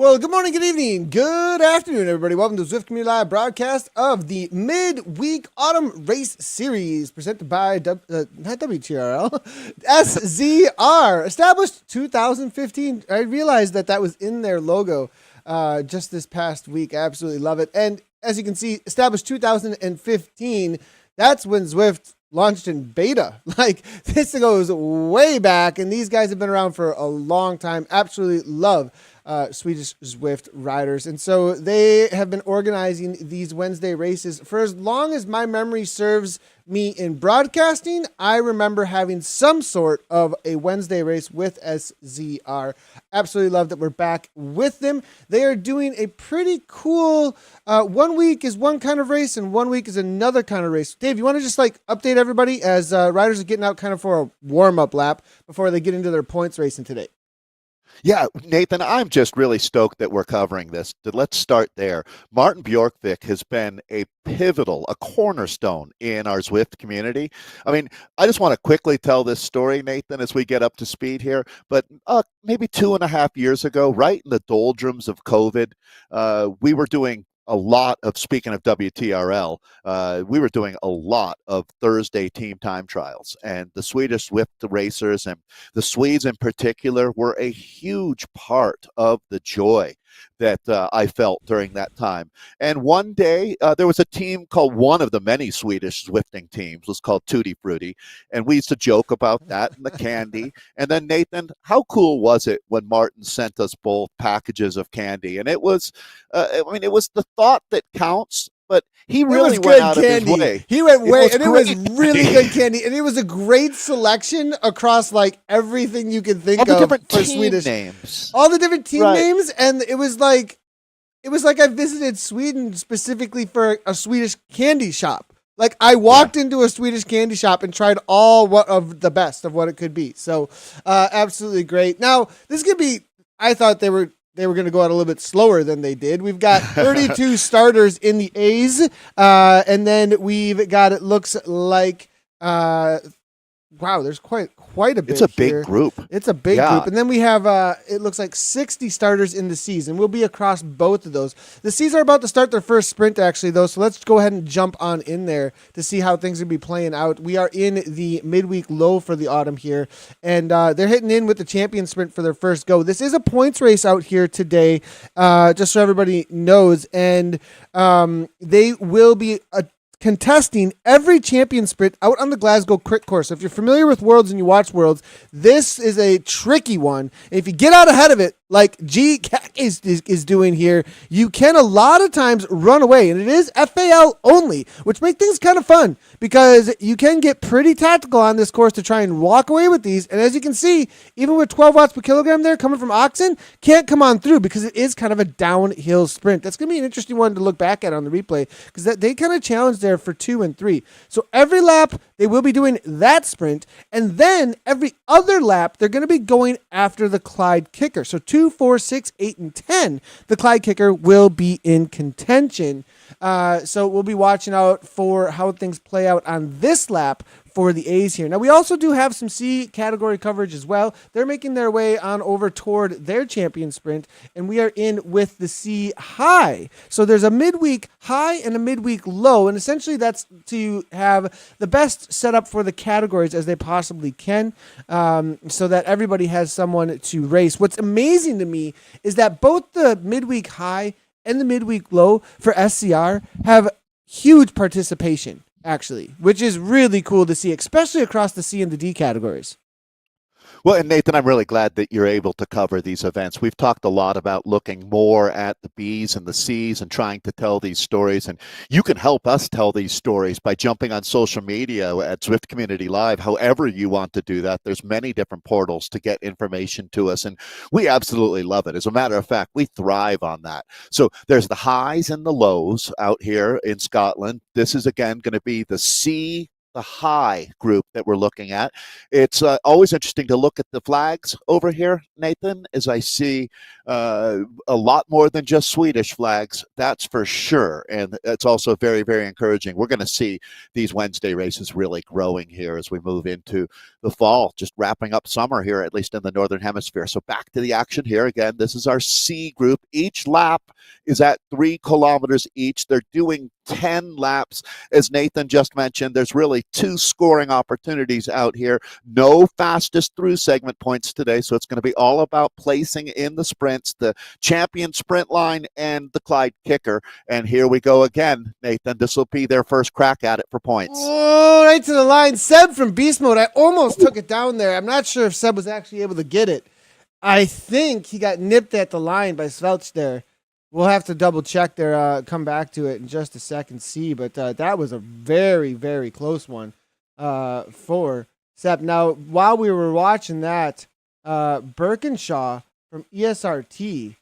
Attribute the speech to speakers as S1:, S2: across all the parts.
S1: Well, good morning, good evening, good afternoon, everybody. Welcome to Zwift Community Live broadcast of the Midweek Autumn Race Series presented by, not WTRL, SZR. Established 2015. I realized that was in their logo just this past week. I absolutely love it. And as you can see, established 2015. That's when Zwift launched in beta. Like, this goes way back, and these guys have been around for a long time. Absolutely love Swedish Zwift riders. And so they have been organizing these Wednesday races for as long as my memory serves me in broadcasting. I remember having some sort of a Wednesday race with SZR. Absolutely love that we're back with them. They are doing a pretty cool, 1 week is one kind of race and 1 week is another kind of race. Dave, you want to just update everybody as riders are getting out kind of for a warm-up lap before they get into their points racing today?
S2: Yeah, Nathan, I'm just really stoked that we're covering this. Let's start there. Martin Bjorkvik has been a cornerstone in our Zwift community. I mean, I just want to quickly tell this story, Nathan, as we get up to speed here. But maybe 2.5 years ago, right in the doldrums of COVID, we were doing a lot of, speaking of WTRL, we were doing a lot of Thursday team time trials, and the Swedish Swift racers and the Swedes in particular were a huge part of the joy that I felt during that time. And one day there was a team called, one of the many Swedish Zwifting teams was called Tutti Frutti, and we used to joke about that and the candy. And then, Nathan, how cool was it when Martin sent us both packages of candy? And it was, it was the thought that counts. But he really went out candy. Of his way.
S1: He went way, and it was really good candy. And it was a great selection across everything you can think
S2: of. All the different
S1: for
S2: team
S1: Swedish
S2: names.
S1: All the different team names, and it was like I visited Sweden specifically for a Swedish candy shop. Like, I walked into a Swedish candy shop and tried all of the best of what it could be. So, absolutely great. Now, this could be. I thought they were going to go out a little bit slower than they did. We've got 32 starters in the A's, and then we've got, it looks like, wow, there's quite a bit.
S2: It's a
S1: here.
S2: Big group.
S1: It's a big group. And then we have, it looks like 60 starters in the C's, and we'll be across both of those. The C's are about to start their first sprint, actually, though, so let's go ahead and jump on in there to see how things will be playing out. We are in the midweek low for the autumn here, and they're hitting in with the champion sprint for their first go. This is a points race out here today, just so everybody knows, and they will be contesting every champion sprint out on the Glasgow Crit Course. So if you're familiar with Worlds and you watch Worlds, this is a tricky one. If you get out ahead of it, like G is doing here, you can a lot of times run away, and it is FAL only, which makes things kind of fun because you can get pretty tactical on this course to try and walk away with these. And as you can see, even with 12 watts per kilogram there coming from Oxen, can't come on through because it is kind of a downhill sprint. That's going to be an interesting one to look back at on the replay because they kind of challenged there for 2 and 3. So every lap they will be doing that sprint, and then every other lap they're going to be going after the Clyde kicker. So 2, 4, 6, 8, and 10, the Clyde kicker will be in contention. So we'll be watching out for how things play out on this lap for the A's here. Now, we also do have some C category coverage as well. They're making their way on over toward their champion sprint, and we are in with the C high. So there's a midweek high and a midweek low, and essentially that's to have the best setup for the categories as they possibly can, so that everybody has someone to race. What's amazing to me is that both the midweek high and the midweek low for SCR have huge participation, actually, which is really cool to see, especially across the C and the D categories.
S2: Well, and Nathan, I'm really glad that you're able to cover these events. We've talked a lot about looking more at the B's and the C's and trying to tell these stories. And you can help us tell these stories by jumping on social media at Zwift Community Live, however you want to do that. There's many different portals to get information to us, and we absolutely love it. As a matter of fact, we thrive on that. So there's the highs and the lows out here in Scotland. This is, again, going to be the C the high group that we're looking at. It's always interesting to look at the flags over here, Nathan, as I see a lot more than just Swedish flags, that's for sure. And it's also very, very encouraging. We're going to see these Wednesday races really growing here as we move into the fall, just wrapping up summer here, at least in the Northern Hemisphere. So back to the action here again. This is our C group. Each lap is at 3 kilometers each. They're doing 10 laps. As Nathan just mentioned, there's really 2 scoring opportunities out here. No fastest through segment points today, so it's going to be all about placing in the sprints, the champion sprint line and the Clyde kicker. And here we go again, Nathan. This will be their first crack at it for points.
S1: Oh, right to the line. Seb from Beast Mode. I almost took it down there. I'm not sure if Seb was actually able to get it. I think he got nipped at the line by Svelch there. We'll have to double check there, come back to it in just a second, see. But that was a very, very close one for Seb. Now, while we were watching that, Birkinshaw from ESRT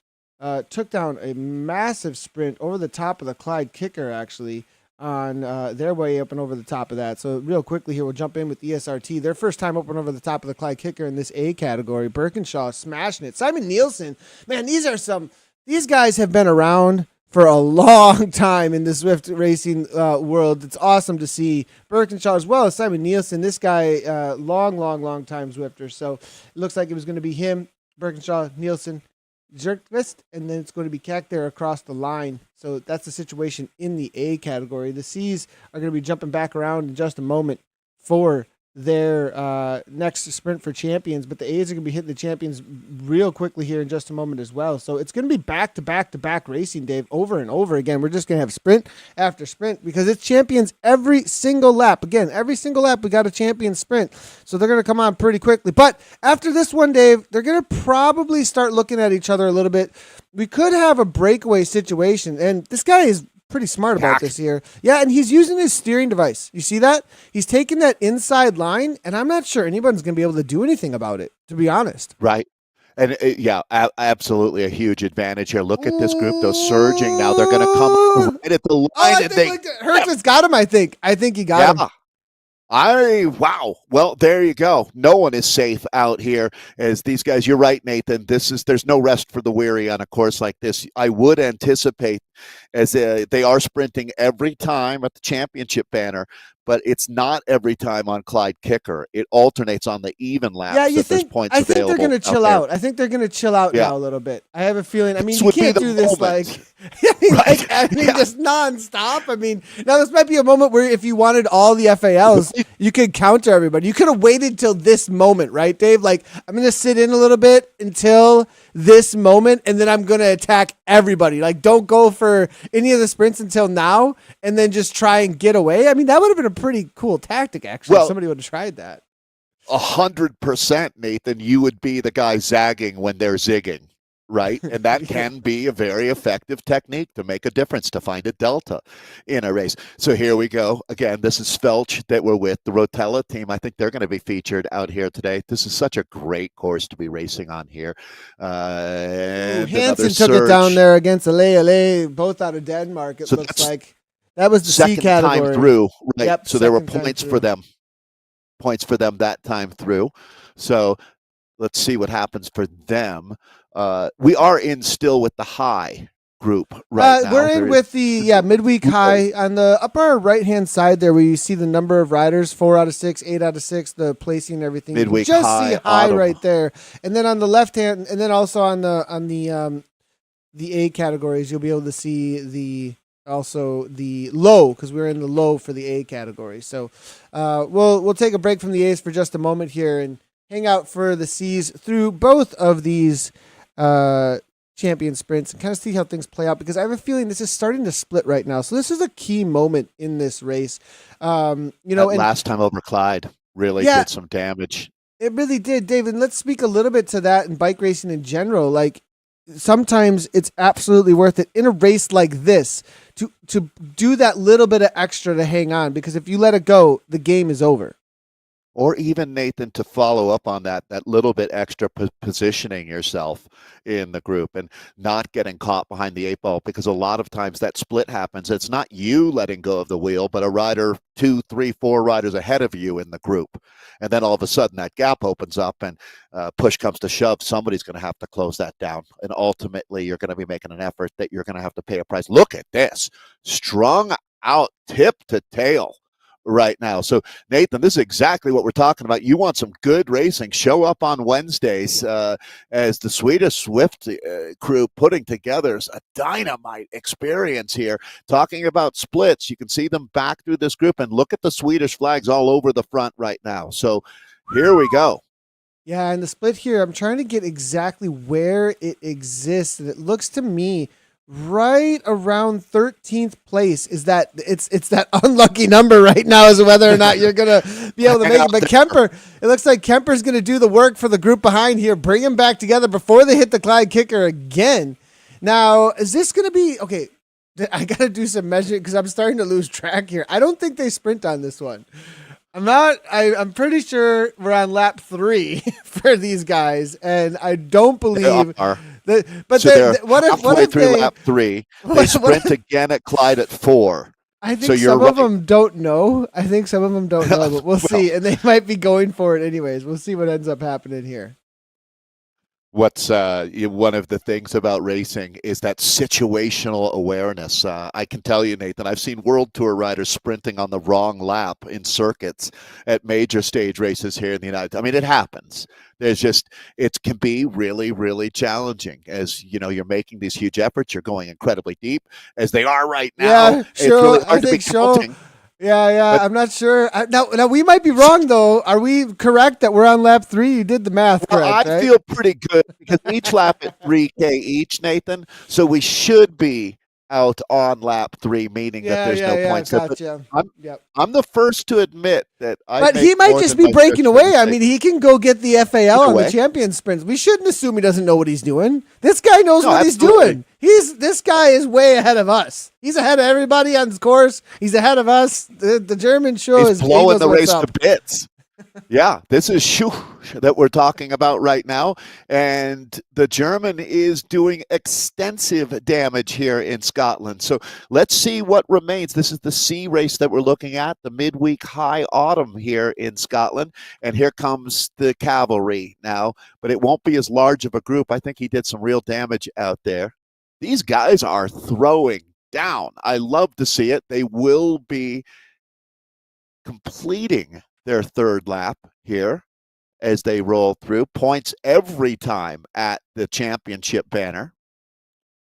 S1: took down a massive sprint over the top of the Clyde kicker, actually, on their way up and over the top of that. So real quickly here, we'll jump in with ESRT. Their first time up and over the top of the Clyde kicker in this A category. Birkinshaw smashing it. Simon Nielsen, man, these guys have been around for a long time in the Zwift racing world. It's awesome to see Birkinshaw as well as Simon Nielsen. This guy, long time Zwifter. So it looks like it was going to be him, Birkinshaw, Nielsen, Zerkvist, and then it's going to be Keck there across the line. So that's the situation in the A category. The C's are going to be jumping back around in just a moment for their next sprint for champions, but the A's are going to be hitting the champions real quickly here in just a moment as well. So it's going to be back-to-back racing, Dave, over and over again. We're just going to have sprint after sprint because it's champions every single lap. Again, every single lap we got a champion sprint, so they're going to come on pretty quickly. But after this one, Dave, they're going to probably start looking at each other a little bit. We could have a breakaway situation, and this guy is pretty smart about this here. Yeah, and he's using his steering device. You see that? He's taking that inside line, and I'm not sure anyone's going to be able to do anything about it, to be honest.
S2: Right. And absolutely a huge advantage here. Look at this group. Those surging now. They're going to come right at the line.
S1: Hertz got him, I think. I think he got him.
S2: Wow. Well, there you go. No one is safe out here as these guys. You're right, Nathan. There's no rest for the weary on a course like this. I would anticipate as they are sprinting every time at the championship banner, but it's not every time on Clyde kicker. It alternates on the even laps.
S1: Yeah, I think they're going to chill out. I think they're going to chill out now a little bit. I have a feeling. I mean, you can't do this just nonstop. I mean, now this might be a moment where if you wanted all the FALs, you could counter everybody. You could have waited till this moment, right, Dave? Like, I'm going to sit in a little bit until this moment, and then I'm going to attack everybody. Like, don't go for any of the sprints until now, and then just try and get away. I mean, that would have been a pretty cool tactic, actually. If somebody would have tried that.
S2: 100%, Nathan. You would be the guy zagging when they're zigging, right? And that can be a very effective technique to make a difference, to find a delta in a race. So here we go. Again, this is Svelch that we're with, the Rotella team. I think they're going to be featured out here today. This is such a great course to be racing on here.
S1: Hansen took it down there against Ale, both out of Denmark, it looks like. That was the C category.
S2: Time through, right?
S1: Yep,
S2: so there were points for them. Points for them that time through. So let's see what happens for them. We are in still with the high group right now.
S1: We're in with the midweek high on the upper right-hand side there where you see the number of riders, 4 out of 6, 8 out of 6, the placing and everything.
S2: Midweek
S1: you just
S2: high,
S1: see high right there. And then on the left hand, and then also on the A categories, you'll be able to see the low, because we're in the low for the A category. So we'll take a break from the A's for just a moment here and hang out for the C's through both of these champion sprints and kind of see how things play out, because I have a feeling this is starting to split right now. So this is a key moment in this race.
S2: Last time over Clyde really did some damage.
S1: It really did, David. Let's speak a little bit to that and bike racing in general. Like, sometimes it's absolutely worth it in a race like this to do that little bit of extra to hang on, because if you let it go, the game is over.
S2: or even Nathan to follow up on that little bit extra positioning yourself in the group and not getting caught behind the 8 ball, because a lot of times that split happens. It's not you letting go of the wheel, but a rider 2, 3, 4 riders ahead of you in the group, and then all of a sudden that gap opens up and push comes to shove, somebody's going to have to close that down, and ultimately you're going to be making an effort that you're going to have to pay a price. Look at this, strung out tip to tail right now. So Nathan, this is exactly what we're talking about. You want some good racing, show up on Wednesdays as the Swedish Swift crew putting together a dynamite experience here. Talking about splits, you can see them back through this group, and look at the Swedish flags all over the front right now. So here we go.
S1: Yeah, and the split here, I'm trying to get exactly where it exists, and it looks to me right around 13th place is that it's that unlucky number right now as to whether or not you're gonna be able to make it. But Kemper, it looks like Kemper's gonna do the work for the group behind here, bring them back together before they hit the Clyde kicker again. Now, is this gonna be okay? I gotta do some measuring because I'm starting to lose track here. I don't think they sprint on this one. I'm pretty sure we're on lap 3 for these guys, and I don't believe that. But
S2: so
S1: what if
S2: through
S1: they,
S2: lap 3? They sprint again at Clyde at 4.
S1: I think some of them don't know. But we'll see, and they might be going for it anyways. We'll see what ends up happening here.
S2: What's one of the things about racing is that situational awareness. I can tell you, Nathan, I've seen World Tour riders sprinting on the wrong lap in circuits at major stage races here in the United States. I mean, it happens. It can be really, really challenging as, you're making these huge efforts. You're going incredibly deep as they are right now.
S1: Yeah,
S2: it's really hard to be counting.
S1: So. Yeah, I'm not sure. Now we might be wrong though. Are we correct that we're on lap 3? You did the math correct.
S2: I feel pretty good because each lap at 3K each, Nathan. So we should be out on lap 3, meaning that there's no points.
S1: Gotcha.
S2: I'm the first to admit that
S1: But he might just be breaking away. I mean, he can go get the FAL on the champion sprints. We shouldn't assume he doesn't know what he's doing. This guy knows what he's doing. This guy is way ahead of us. He's ahead of everybody on his course. He's ahead of us. The German show is
S2: blowing the race to bits. Yeah, this is that we're talking about right now. And the German is doing extensive damage here in Scotland. So let's see what remains. This is the C race that we're looking at, the midweek high autumn here in Scotland. And here comes the cavalry now, but it won't be as large of a group. I think he did some real damage out there. These guys are throwing down. I love to see it. They will be completing their third lap here as they roll through. Points every time at the championship banner.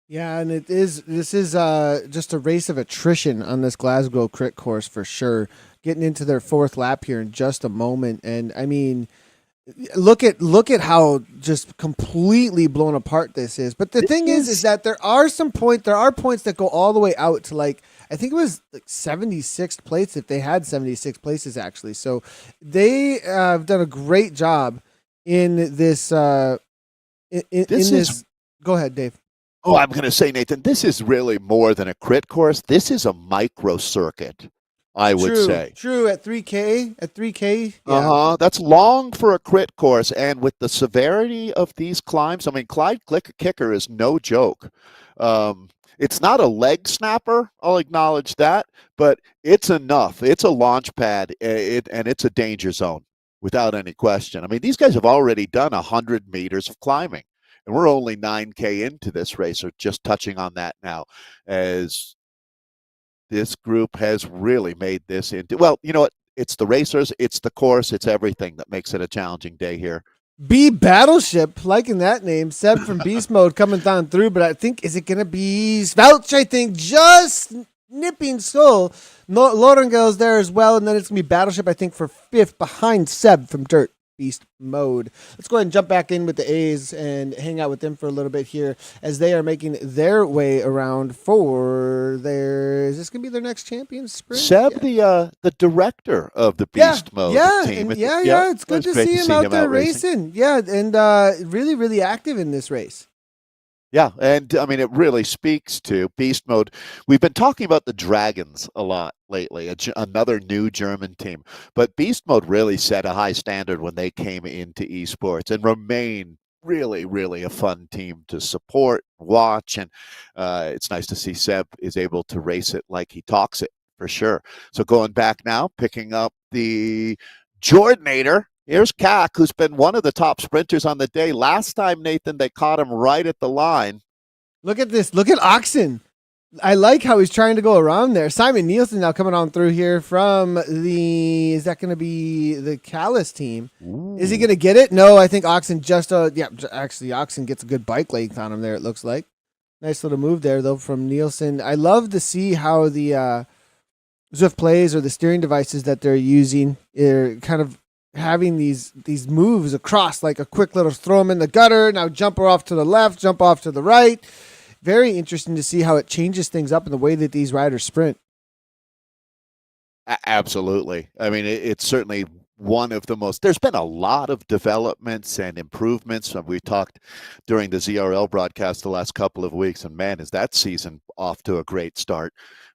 S1: Yeah, and this is just a race of attrition on this Glasgow crit course for sure. Getting into their fourth lap here in just a moment. And I mean, look at how just completely blown apart this is. But the thing is that there are points that go all the way out to I think it was 76 places if they had 76 places actually. So they have done a great job in this. Go ahead, Dave.
S2: Oh, I'm going to say, Nathan, this is really more than a crit course. This is a micro circuit, I would say.
S1: True, at 3K. Yeah.
S2: That's long for a crit course. And with the severity of these climbs, I mean, Clyde Kicker is no joke. It's not a leg snapper, I'll acknowledge that, but it's enough. It's a launch pad, and it's a danger zone without any question. I mean, these guys have already done 100 meters of climbing, and we're only 9K into this race, or just touching on that now, as this group has really made this into, well, you know what? It's the racers, it's the course, it's everything that makes it a challenging day here.
S1: B Battleship, liking that name. Seb from Beast Mode coming down through, but I think, is it going to be Svelch? I think just nipping Skull. Lorengel's there as well, and then it's going to be Battleship, I think, for 5th behind Seb from Dirt Beast Mode. Let's go ahead and jump back in with the A's and hang out with them for a little bit here as they are making their way around for is this going to be their next champion sprint?
S2: Seb, the director of the Beast Mode team.
S1: It's good to see him out there racing. Yeah, and really, really active in this race.
S2: Yeah, and I mean, it really speaks to beast mode. We've been talking about the Dragons a lot lately, another new German team. But beast mode really set a high standard when they came into esports and remain really, really a fun team to support, watch, and it's nice to see Seb is able to race it like he talks it for sure. So going back now, picking up the Jordanator. Here's Kak, who's been one of the top sprinters on the day. Last time, Nathan, they caught him right at the line.
S1: Look at this. Look at Oxen. I like how he's trying to go around there. Simon Nielsen now coming on through here from is that going to be the Callis team? Ooh. Is he going to get it? No, I think Oxen actually Oxen gets a good bike length on him there, it looks like. Nice little move there, though, from Nielsen. I love to see how the Zwift plays or the steering devices that they're using are kind of having these moves across, like a quick little throw them in the gutter, now jump off to the left, jump off to the right. Very interesting to see how it changes things up in the way that these riders sprint.
S2: Absolutely. I mean, it's certainly one of the most, there's been a lot of developments and improvements. We talked during the ZRL broadcast the last couple of weeks, and man, is that season off to a great start.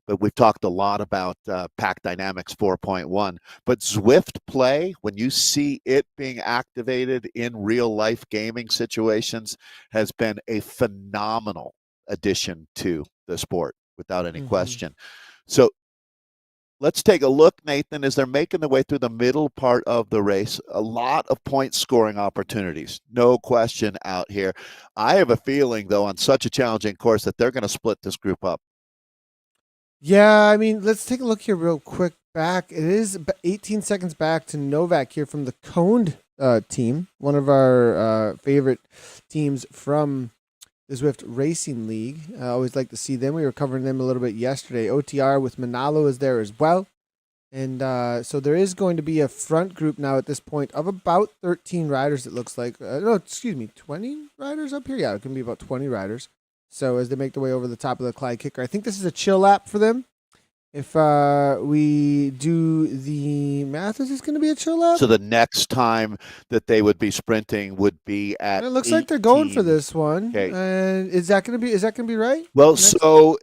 S2: But we've talked a lot about Pack Dynamics 4.1. But Zwift Play, when you see it being activated in real life gaming situations, has been a phenomenal addition to the sport, without any question. So let's take a look, Nathan, as they're making their way through the middle part of the race. A lot of point scoring opportunities, no question out here. I have a feeling, though, on such a challenging course that they're going to split this group up.
S1: Yeah, I mean, let's take a look here real quick back. It is 18 seconds back to Novak here from the Coned team, one of our favorite teams from the Zwift Racing League. I always like to see them. We were covering them a little bit yesterday. OTR with Manalo is there as well. And so there is going to be a front group now at this point of about 13 riders, it looks like. 20 riders up here? Yeah, it can be about 20 riders. So as they make their way over the top of the Clyde Kicker, I think this is a chill lap for them. If we do the math, is this going to be a chill lap?
S2: So the next time that they would be sprinting would be at.
S1: It looks 18. Like they're going for this one. Okay. And is that going to be right?
S2: Well, so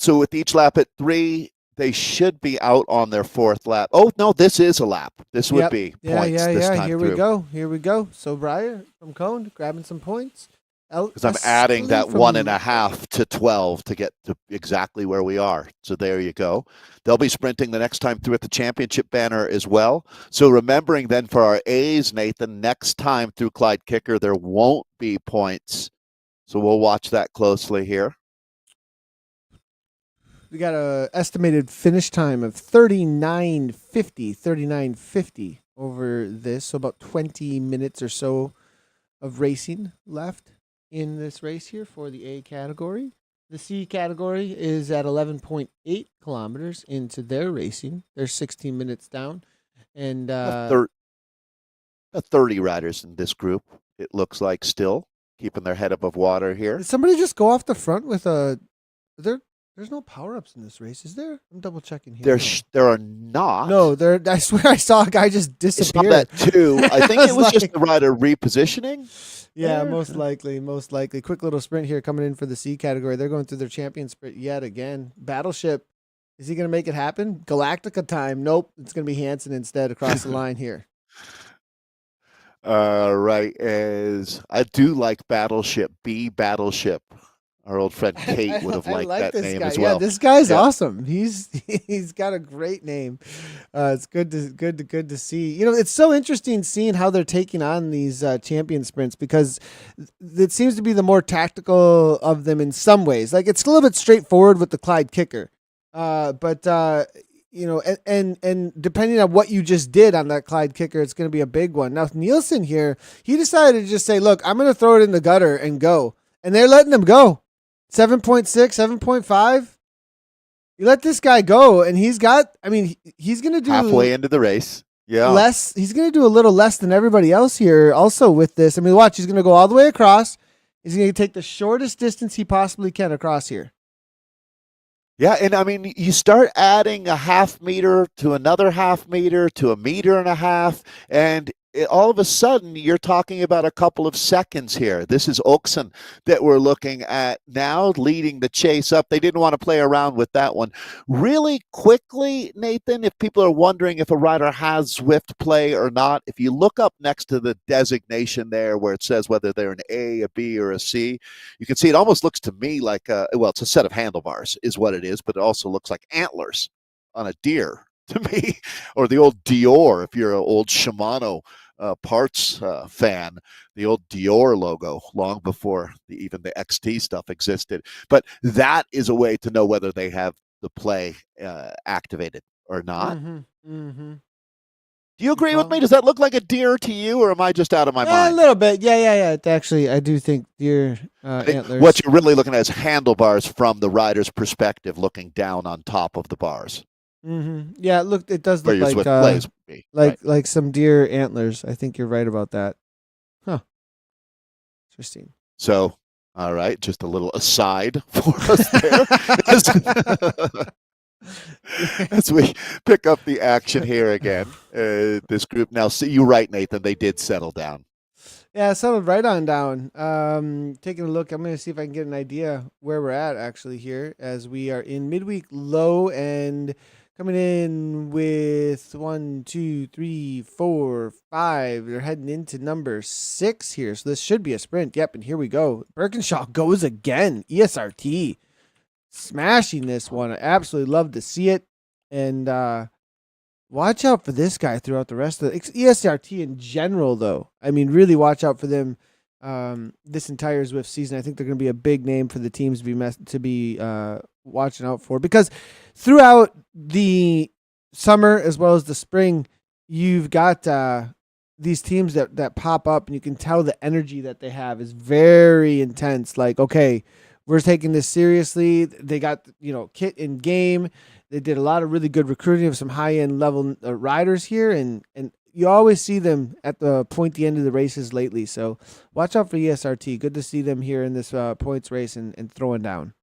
S2: with each lap at 3, they should be out on their 4th lap. Oh no, this is a lap. This would be points this time
S1: Here
S2: through.
S1: we go. So Briar from Cone grabbing some points.
S2: Because I'm adding that 1.5 to 12 to get to exactly where we are. So there you go. They'll be sprinting the next time through at the championship banner as well. So remembering then for our A's, Nathan, next time through Clyde Kicker, there won't be points. So we'll watch that closely here.
S1: We got an estimated finish time of 39:50 over this. So about 20 minutes or so of racing left in this race here for the A category. The C category is at 11.8 kilometers into their racing. They're 16 minutes down. And
S2: 30 riders in this group, it looks like, still keeping their head above water here.
S1: Did somebody just go off the front with a... There's no power-ups in this race, is there? I'm double-checking here.
S2: There are not.
S1: No, I swear I saw a guy just disappear.
S2: I saw that too. I think it was just the rider repositioning.
S1: Yeah, most likely. Quick little sprint here coming in for the C category. They're going through their champion sprint yet again. Battleship, is he going to make it happen? Galactica time. Nope. It's going to be Hansen instead across the line here.
S2: Right. As I do like Battleship, Battleship. Our old friend Kate would have liked that name
S1: guy.
S2: as well.
S1: Yeah, this guy's awesome. He's got a great name. It's good to see. You know, it's so interesting seeing how they're taking on these champion sprints because it seems to be the more tactical of them in some ways. Like it's a little bit straightforward with the Clyde Kicker, but you know, and depending on what you just did on that Clyde Kicker, it's going to be a big one. Now Nielsen here, he decided to just say, "Look, I'm going to throw it in the gutter and go," and they're letting him go. 7.6, 7.5. You let this guy go, and he's going to do
S2: halfway into the race. Yeah.
S1: Less. He's going to do a little less than everybody else here also with this. I mean, watch, he's going to go all the way across. He's going to take the shortest distance he possibly can across here.
S2: Yeah, and I mean, you start adding a half meter to another half meter to a meter and a half, and all of a sudden you're talking about a couple of seconds here. This is Oakson that we're looking at now, leading the chase up. They didn't want to play around with that one. Really quickly, Nathan, if people are wondering if a rider has Zwift play or not, if you look up next to the designation there where it says whether they're an A, a B, or a C, you can see it almost looks to me like it's a set of handlebars is what it is, but it also looks like antlers on a deer to me, or the old Dior if you're an old Shimano parts fan, the old Dior logo long before even the XT stuff existed. But that is a way to know whether they have the play activated or not.
S1: Mm-hmm. Mm-hmm.
S2: Do you agree with me? Does that look like a deer to you, or am I just out of my mind?
S1: A little bit. Yeah. Actually, I do think deer antlers.
S2: What you're really looking at is handlebars from the rider's perspective, looking down on top of the bars.
S1: Mm-hmm. Yeah, look, it does look like some deer antlers. I think you're right about that. Huh. Interesting.
S2: So, all right, just a little aside for us there. As we pick up the action here again, this group now. See, you're right, Nathan. They did settle down.
S1: Yeah, settled right on down. Taking a look, I'm going to see if I can get an idea where we're at actually here as we are in midweek low and coming in with 1, 2, 3, 4, 5. They're heading into number 6 here, so this should be a sprint. Yep, and here we go. Birkinshaw goes again. ESRT smashing this one. I absolutely love to see it, and watch out for this guy throughout the rest of the ESRT in general, though. I mean, really watch out for them this entire Zwift season. I think they're going to be a big name for the teams to be watching out for, because throughout the summer as well as the spring, you've got these teams that pop up, and you can tell the energy that they have is very intense. Like, okay, we're taking this seriously. They got, kit in game. They did a lot of really good recruiting of some high-end level riders here, and you always see them at the pointy end of the races lately. So watch out for ESRT. Good to see them here in this points race and throwing down.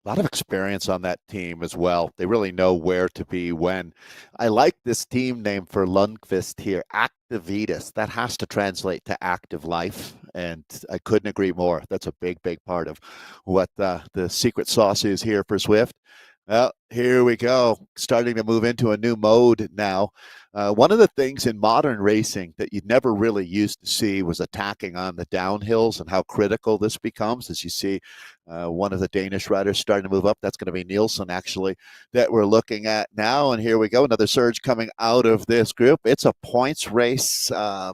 S2: A lot of experience on that team as well. They really know where to be when. I like this team name for Lundqvist here, Activitas. That has to translate to active life, and I couldn't agree more. That's a big, big part of what the secret sauce is here for Zwift. Well, here we go, starting to move into a new mode now. One of the things in modern racing that you never really used to see was attacking on the downhills, and how critical this becomes as you see one of the Danish riders starting to move up. That's going to be Nielsen, actually, that we're looking at now. And here we go, another surge coming out of this group. It's a points race right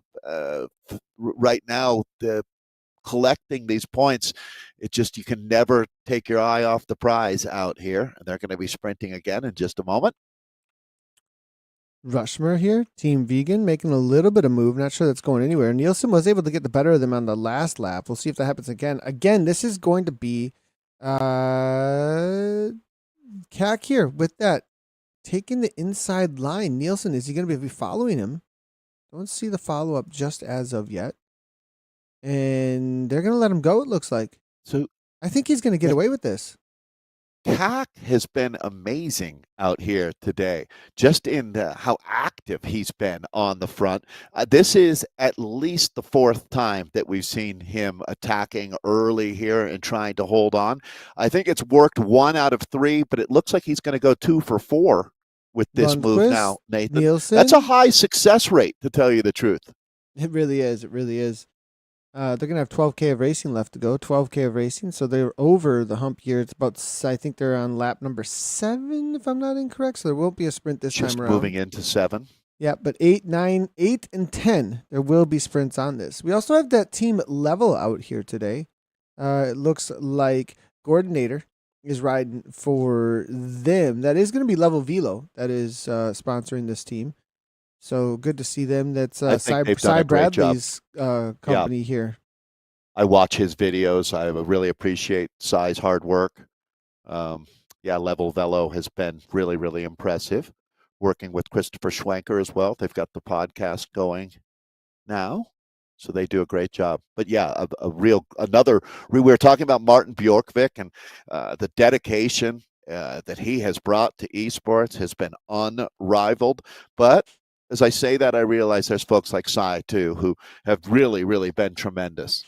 S2: now. Collecting these points, you can never take your eye off the prize out here. And they're going to be sprinting again in just a moment.
S1: Rushmore here, Team Vegan, making a little bit of move. Not sure that's going anywhere. Nielsen was able to get the better of them on the last lap. We'll see if that happens again. Again, this is going to be CAC here with that. Taking the inside line. Nielsen, is he going to be following him? Don't see the follow-up just as of yet. And they're going to let him go, it looks like.
S2: So
S1: I think he's going to get away with this.
S2: CAC has been amazing out here today, just in how active he's been on the front. This is at least the 4th time that we've seen him attacking early here and trying to hold on. I think it's worked 1 out of 3, but it looks like he's going to go 2 for 4 with this move now, Nathan.
S1: Nielsen.
S2: That's a high success rate, to tell you the truth.
S1: It really is. It really is. They're going to have 12K of racing left to go, 12K of racing. So they're over the hump here. It's about, I think they're on lap number 7, if I'm not incorrect. So there won't be a sprint this time around.
S2: Just moving into 7.
S1: Yeah, but 8, 9, 8, and 10, there will be sprints on this. We also have that team level out here today. It looks like Gordinator is riding for them. That is going to be Level Velo that is sponsoring this team. So good to see them. That's Cy Bradley's company here.
S2: I watch his videos. I really appreciate Cy's hard work. Level Velo has been really, really impressive. Working with Christopher Schwenker as well. They've got the podcast going now. So they do a great job. But yeah, we were talking about Martin Bjorkvik, and the dedication that he has brought to esports has been unrivaled. But as I say that, I realize there's folks like Cy too who have really, really been tremendous.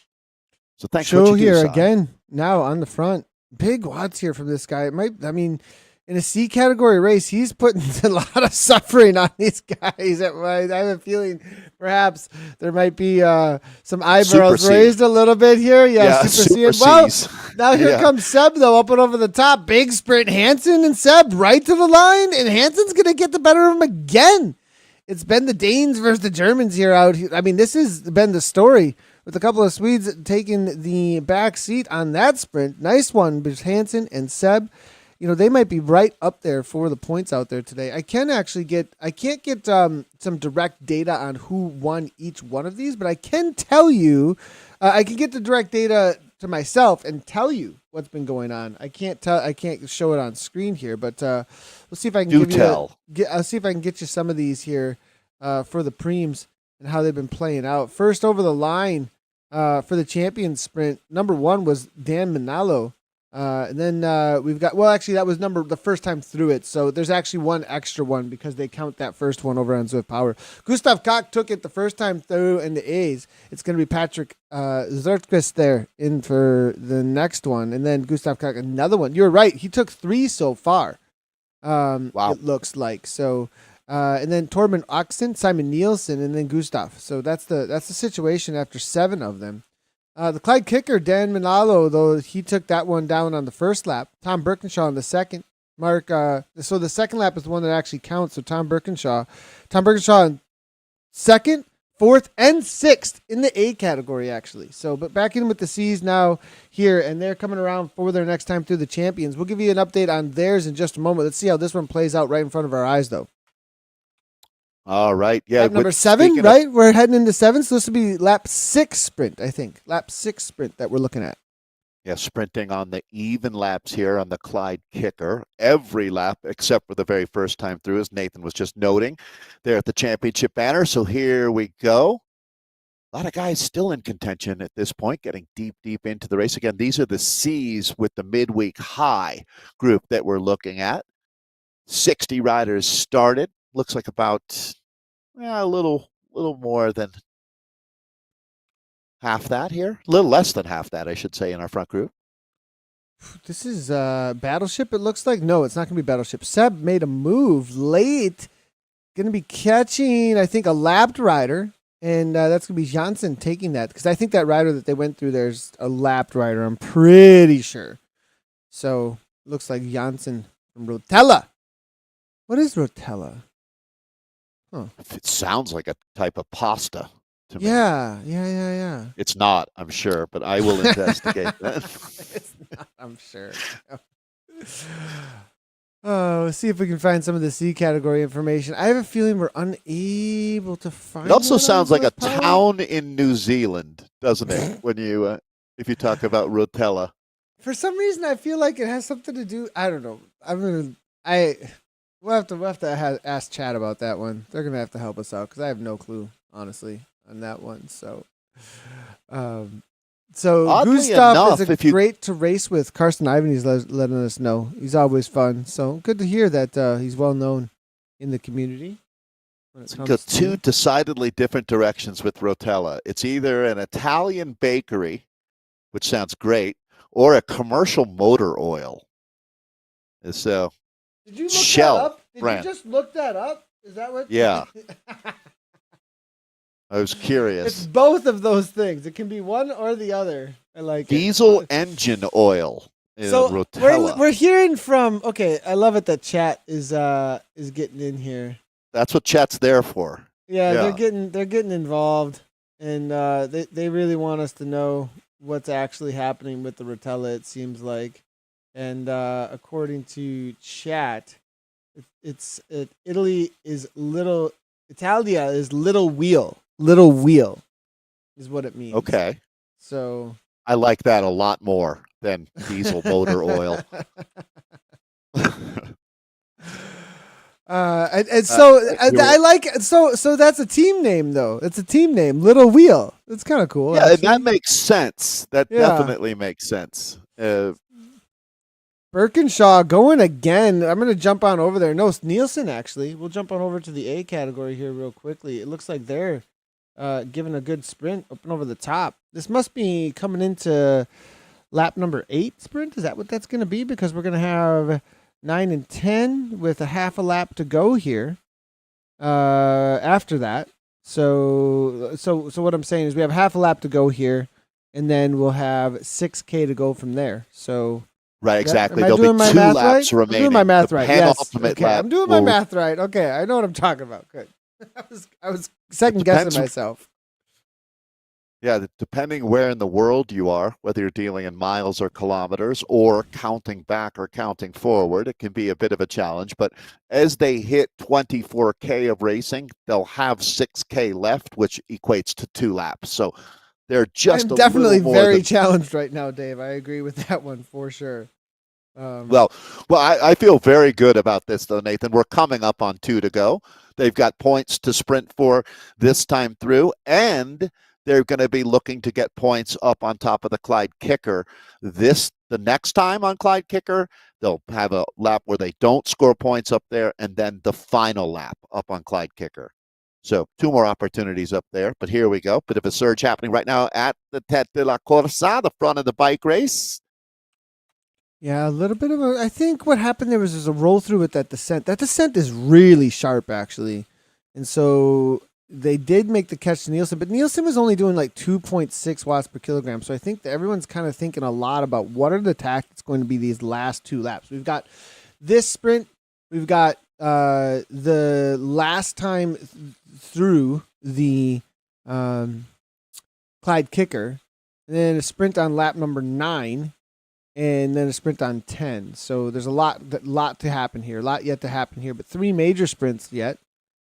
S2: So thanks for what
S1: Show
S2: you do,
S1: here
S2: Cy.
S1: again. Now on the front, big watts here from this guy. It might. I mean, in a C category race, he's putting a lot of suffering on these guys. I have a feeling perhaps there might be some eyebrows raised a little bit here. Yeah, Super C. Well, now here comes Seb, though, up and over the top. Big sprint. Hansen and Seb right to the line, and Hansen's going to get the better of him again. It's been the Danes versus the Germans here out here. I mean, this has been the story with a couple of Swedes taking the back seat on that sprint. Nice one, but Hansen and Seb, you know, they might be right up there for the points out there today. I can't get some direct data on who won each one of these, but I can tell you, I can get the direct data to myself and tell you what's been going on. I can't show it on screen here, but we'll see if I can I'll see if I can get you some of these here for the preems and how they've been playing out. First over the line for the champion sprint, number 1 was Dan Manalo. And then we've got, well, actually, that was the first time through it. So there's actually one extra one because they count that first one over on Zwift Power. Gustav Koch took it the first time through in the A's. It's going to be Patrick Zertquist there in for the next one. And then Gustav Koch, another one. You're right. He took 3 so far. Wow. It looks like. So, and then Torben Oxen, Simon Nielsen, and then Gustav. So that's the situation after 7 of them. The Clyde kicker, Dan Manalo, though, he took that one down on the first lap. Tom Birkinshaw on the second. So the second lap is the one that actually counts. So Tom Birkinshaw in second, fourth, and sixth in the A category, actually. So, but back in with the C's now here, and they're coming around for their next time through the champions. We'll give you an update on theirs in just a moment. Let's see how this one plays out right in front of our eyes, though.
S2: All right. Yeah.
S1: Lap number 7, right? We're heading into 7. So this will be lap 6 sprint, I think. Lap 6 sprint that we're looking at.
S2: Yeah, sprinting on the even laps here on the Clyde kicker. Every lap except for the very first time through, as Nathan was just noting, there at the championship banner. So here we go. A lot of guys still in contention at this point, getting deep into the race. Again, these are the C's with the midweek high group that we're looking at. 60 riders started. Looks like about a little more than half that here. A little less than half that, I should say, in our front group.
S1: This is Battleship, it looks like. No, it's not going to be Battleship. Seb made a move late. Going to be catching, I think, a lapped rider. And that's going to be Janssen taking that. Because I think that rider that they went through there's a lapped rider. I'm pretty sure. So, looks like Janssen from Rotella. What is Rotella? Huh.
S2: It sounds like a type of pasta to me.
S1: Yeah.
S2: It's not, I'm sure, but I will investigate that.
S1: It's not, I'm sure. Oh, see if we can find some of the C category information. I have a feeling we're unable to find.
S2: It also sounds like a town in New Zealand, doesn't it? When you, if you talk about Rotella.
S1: For some reason, I feel like it has something to do. I don't know. We'll have to ask Chad about that one. They're gonna have to help us out because I have no clue, honestly, on that one. So, Gustav is great to race with. Carson Ivan, he's letting us know. He's always fun. So good to hear that he's well known in the community.
S2: It goes 2 decidedly different directions with Rotella. It's either an Italian bakery, which sounds great, or a commercial motor oil. So.
S1: Did you look
S2: Shell
S1: that up? Did
S2: brand.
S1: you just look that up? Is that what?
S2: Yeah. I was curious.
S1: It's both of those things. It can be one or the other. I like
S2: Diesel engine oil.
S1: So
S2: Rotella.
S1: we're hearing from. Okay, I love it that chat is getting in here.
S2: That's what chat's there for.
S1: Yeah. they're getting involved, and they really want us to know what's actually happening with the Rotella. It seems like. And according to chat, Italia is little wheel. Little wheel is what it means.
S2: Okay.
S1: So
S2: I like that a lot more than diesel motor oil.
S1: I like so that's a team name though. It's a team name, Little Wheel. It's kind of cool.
S2: Yeah, and that makes sense. That definitely makes sense.
S1: Birkinshaw going again. I'm going to jump on over there. No, it's Nielsen, actually. We'll jump on over to the A category here real quickly. It looks like they're giving a good sprint up and over the top. This must be coming into lap number 8 sprint. Is that what that's going to be? Because we're going to have 9 and 10 with a half a lap to go here after that. So what I'm saying is we have half a lap to go here, and then we'll have 6K to go from there. So...
S2: Right, exactly.
S1: Am I
S2: There'll
S1: doing
S2: be
S1: my
S2: 2
S1: math
S2: laps
S1: right?
S2: remaining.
S1: I'm doing my math
S2: The
S1: right. Yes.
S2: penultimate
S1: Okay.
S2: lap
S1: I'm doing my
S2: will-
S1: math right. Okay, I know what I'm talking about. Good. I was second guessing myself.
S2: Yeah, depending where in the world you are, whether you're dealing in miles or kilometers or counting back or counting forward, it can be a bit of a challenge. But as they hit 24K of racing, they'll have 6K left, which equates to 2 laps. So they're just
S1: I'm definitely
S2: little more
S1: very
S2: than...
S1: challenged right now, Dave. I agree with that one for sure.
S2: Well, I feel very good about this, though, Nathan. We're coming up on 2 to go. They've got points to sprint for this time through, and they're going to be looking to get points up on top of the Clyde Kicker. The next time on Clyde Kicker, they'll have a lap where they don't score points up there, and then the final lap up on Clyde Kicker. So 2 more opportunities up there, but here we go. Bit of a surge happening right now at the Tête de la Corsa, the front of the bike race.
S1: Yeah, a little bit of a... I think what happened there was a roll through with that descent. That descent is really sharp, actually. And so they did make the catch to Nielsen, but Nielsen was only doing like 2.6 watts per kilogram. So I think that everyone's kind of thinking a lot about what are the tactics going to be these last 2 laps. We've got this sprint. We've got the last time through the Clyde Kicker, and then a sprint on lap number 9, and then a sprint on 10. So there's a lot to happen here. A lot yet to happen here, but 3 major sprints yet.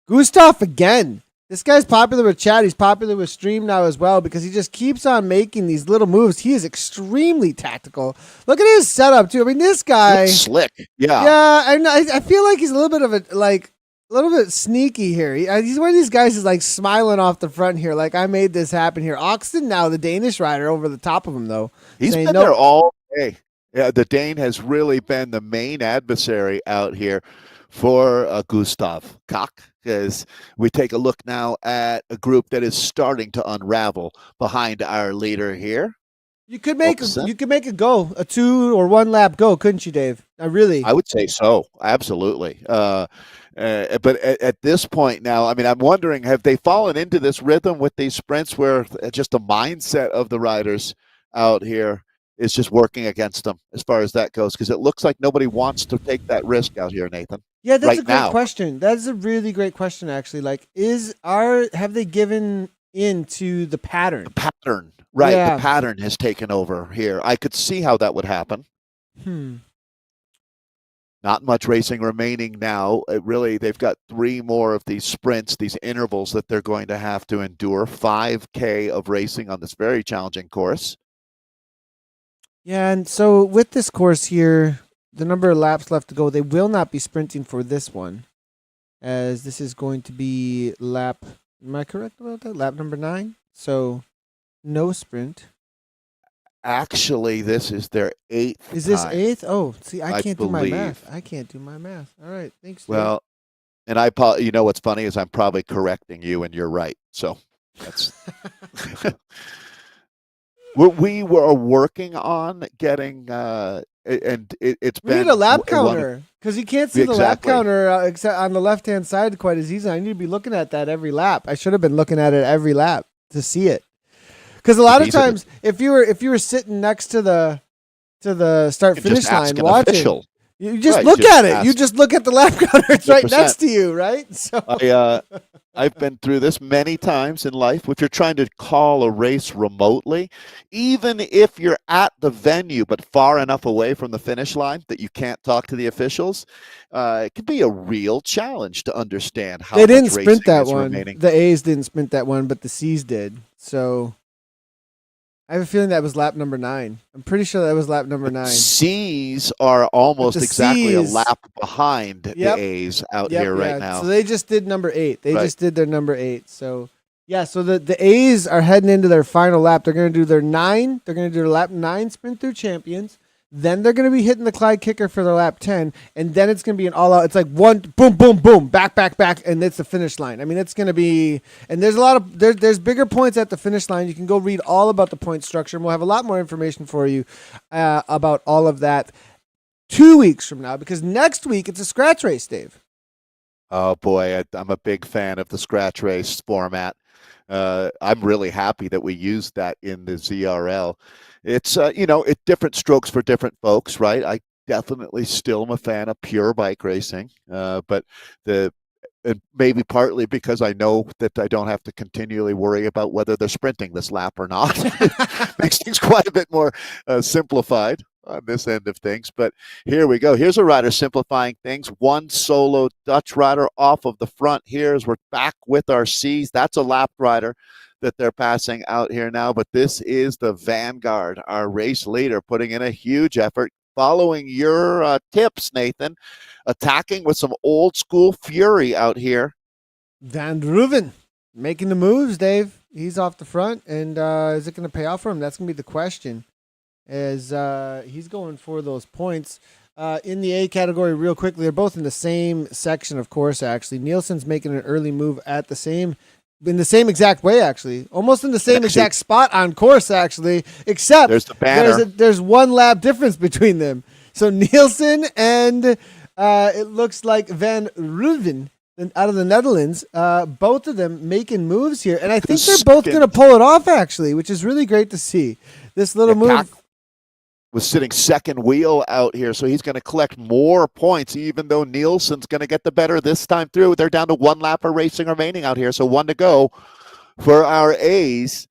S1: Gustav again. This guy's popular with chat. He's popular with stream now as well because he just keeps on making these little moves. He is extremely tactical. Look at his setup too. I mean, this guy...
S2: Looks slick. Yeah.
S1: Yeah, I feel like he's a little bit of a little bit sneaky here. He's one of these guys who's like smiling off the front here, like I made this happen here. Oxton now, the Danish rider, over the top of him though.
S2: He's been there all day. Yeah, the Dane has really been the main adversary out here for Gustav Koch, as we take a look now at a group that is starting to unravel behind our leader here.
S1: You could make a go, a 2 or 1 lap go, couldn't you, Dave? I
S2: would say so, absolutely. But at this point now, I mean, I'm wondering, have they fallen into this rhythm with these sprints where just the mindset of the riders out here is just working against them as far as that goes? Because it looks like nobody wants to take that risk out here, Nathan.
S1: Yeah, that's a great question. That is a really great question, actually. Like, have they given into the pattern?
S2: The pattern, right?
S1: Yeah.
S2: The pattern has taken over here. I could see how that would happen. Not much racing remaining now. They've got 3 more of these sprints, these intervals that they're going to have to endure. 5K of racing on this very challenging course.
S1: Yeah, and so with this course here, the number of laps left to go, they will not be sprinting for this one, as this is going to be lap, am I correct about that? Lap number 9? So no sprint.
S2: Actually, this is their 8th
S1: Is this
S2: time.
S1: 8th? Oh, see, I can't do my
S2: believe.
S1: math. I can't do my math. All right, thanks, Dave.
S2: Well, and you know what's funny is I'm probably correcting you, and you're right. So that's... We were working on getting, and it's been...
S1: We need a lap counter, because you can't see the lap counter except on the left-hand side quite as easily. I need to be looking at that every lap. I should have been looking at it every lap to see it. Because a lot of times, if you were sitting next to the start-finish line watching...
S2: Official.
S1: You just look at it. You just look at the lap counter. It's 100%. Right next to you, right? So
S2: I've been through this many times in life. If you're trying to call a race remotely, even if you're at the venue but far enough away from the finish line that you can't talk to the officials, it can be a real challenge to understand how
S1: they didn't
S2: much
S1: sprint that
S2: is
S1: one.
S2: remaining.
S1: The A's didn't sprint that one, but the C's did. So I have a feeling that was lap number 9. I'm pretty sure that was lap number 9.
S2: C's are almost exactly a lap behind the A's out here right now.
S1: So they just did number 8. They just did their number 8. So yeah, so the A's are heading into their final lap. They're going to do their 9. They're going to do their lap 9 sprint through champions. Then they're going to be hitting the Clyde kicker for their lap 10, and then it's going to be an all-out. It's like one, boom, boom, boom, back, and it's the finish line. I mean, it's going to be, and there's a lot of, there's bigger points at the finish line. You can go read all about the point structure, and we'll have a lot more information for you about all of that 2 weeks from now, because next week it's a scratch race, Dave.
S2: Oh, boy, I'm a big fan of the scratch race format. I'm really happy that we used that in the ZRL. It's, it's different strokes for different folks, right? I definitely still am a fan of pure bike racing, but and maybe partly because I know that I don't have to continually worry about whether they're sprinting this lap or not. Makes things quite a bit more simplified on this end of things. But here we go. Here's a rider simplifying things. One solo Dutch rider off of the front here as we're back with our C's. That's a lap rider that they're passing out here now. But this is the Vanguard, our race leader, putting in a huge effort. Following your tips, Nathan, attacking with some old school fury out here.
S1: Van Ruven making the moves, Dave. He's off the front, and is it going to pay off for him? That's going to be the question, as he's going for those points. In the A category, real quickly, they're both in the same section, of course, actually. Nielsen's making an early move in the same exact way, actually. Almost in the same exact spot on course, actually, except
S2: there's the banner.
S1: There's 1 lap difference between them. So Nielsen and it looks like Van Ruven out of the Netherlands, both of them making moves here. And I think they're both going to pull it off, actually, which is really great to see. This little move
S2: was sitting second wheel out here, so he's going to collect more points, even though Nielsen's going to get the better this time through. They're down to 1 lap of racing remaining out here, so 1 to go for our A's.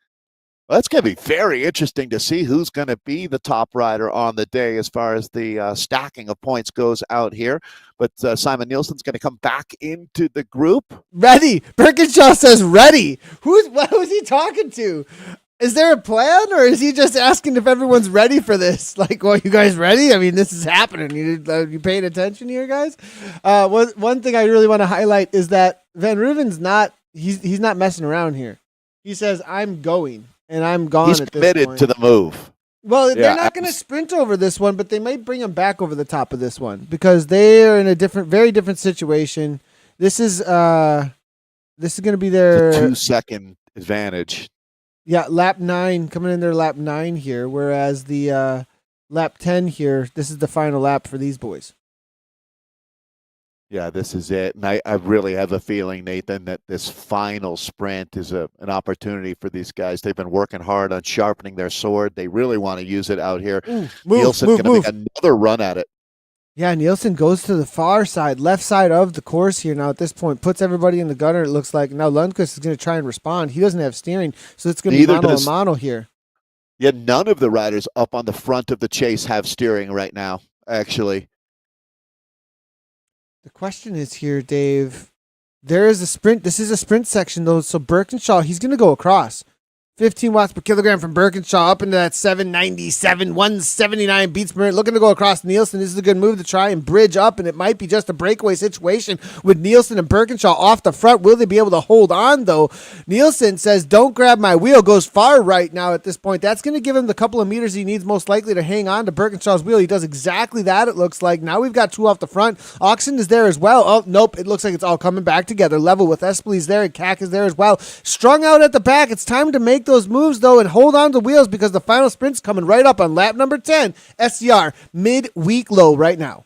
S2: Well, that's going to be very interesting to see who's going to be the top rider on the day as far as the stacking of points goes out here. But Simon Nielsen's going to come back into the group.
S1: Ready. Birkinshaw says ready. What was he talking to? Is there a plan, or is he just asking if everyone's ready for this? Like, well, you guys ready? I mean, this is happening. You paying attention here, guys? One thing I really want to highlight is that Van Ruven's he's not messing around here. He says, I'm going, and I'm gone
S2: he's
S1: at this
S2: committed
S1: point.
S2: to the move.
S1: Well, they're not going to sprint over this one, but they might bring him back over the top of this one because they are in a very different situation. This is going to be their
S2: 2-second advantage.
S1: Yeah, lap 9, coming in there lap 9 here, whereas the lap 10 here, this is the final lap for these boys.
S2: Yeah, this is it. And I really have a feeling, Nathan, that this final sprint is an opportunity for these guys. They've been working hard on sharpening their sword. They really want to use it out here. Nielsen's going to make another run at it.
S1: Yeah, Nielsen goes to the far side, left side of the course here now at this point, puts everybody in the gutter, it looks like. Now Lundqvist is going to try and respond. He doesn't have steering, so it's going to be mano-a-mano here.
S2: Yeah, none of the riders up on the front of the chase have steering right now, actually.
S1: The question is here, Dave, there is a sprint. This is a sprint section, though, so Birkinshaw, he's going to go across. 15 watts per kilogram from Birkinshaw up into that 797, 179 beats per minute. Looking to go across Nielsen. This is a good move to try and bridge up, and it might be just a breakaway situation with Nielsen and Birkinshaw off the front. Will they be able to hold on, though? Nielsen says, don't grab my wheel. Goes far right now at this point. That's going to give him the couple of meters he needs most likely to hang on to Birkinshaw's wheel. He does exactly that, it looks like. Now we've got 2 off the front. Oxen is there as well. Oh, nope. It looks like it's all coming back together. Level with Espeley's there, and Cack is there as well. Strung out at the back. It's time to make those moves, though, and hold on to wheels because the final sprint's coming right up on lap number 10. SZR, midweek low right now.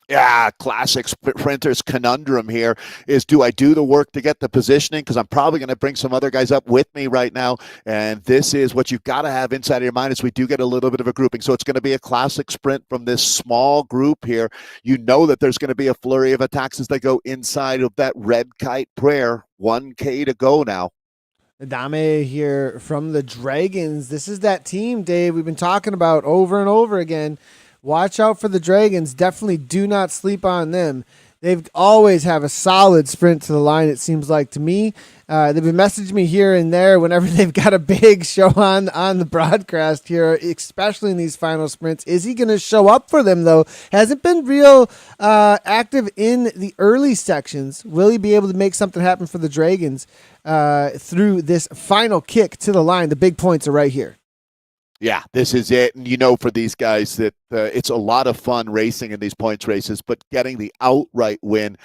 S2: Yeah, classic sprinter's conundrum here is, do I do the work to get the positioning? Because I'm probably going to bring some other guys up with me right now. And this is what you've got to have inside of your mind is we do get a little bit of a grouping. So it's going to be a classic sprint from this small group here. You know that there's going to be a flurry of attacks as they go inside of that red kite prayer. 1K to go now.
S1: Adame here from the Dragons. This is that team, Dave, we've been talking about over and over again. Watch out for the Dragons. Definitely do not sleep on them. They've always have a solid sprint to the line, it seems like to me. They've been messaging me here and there whenever they've got a big show on the broadcast here, especially in these final sprints. Is he going to show up for them, though? Hasn't been real active in the early sections. Will he be able to make something happen for the Dragons through this final kick to the line? The big points are right here.
S2: Yeah, this is it. And you know, for these guys that it's a lot of fun racing in these points races, but getting the outright win,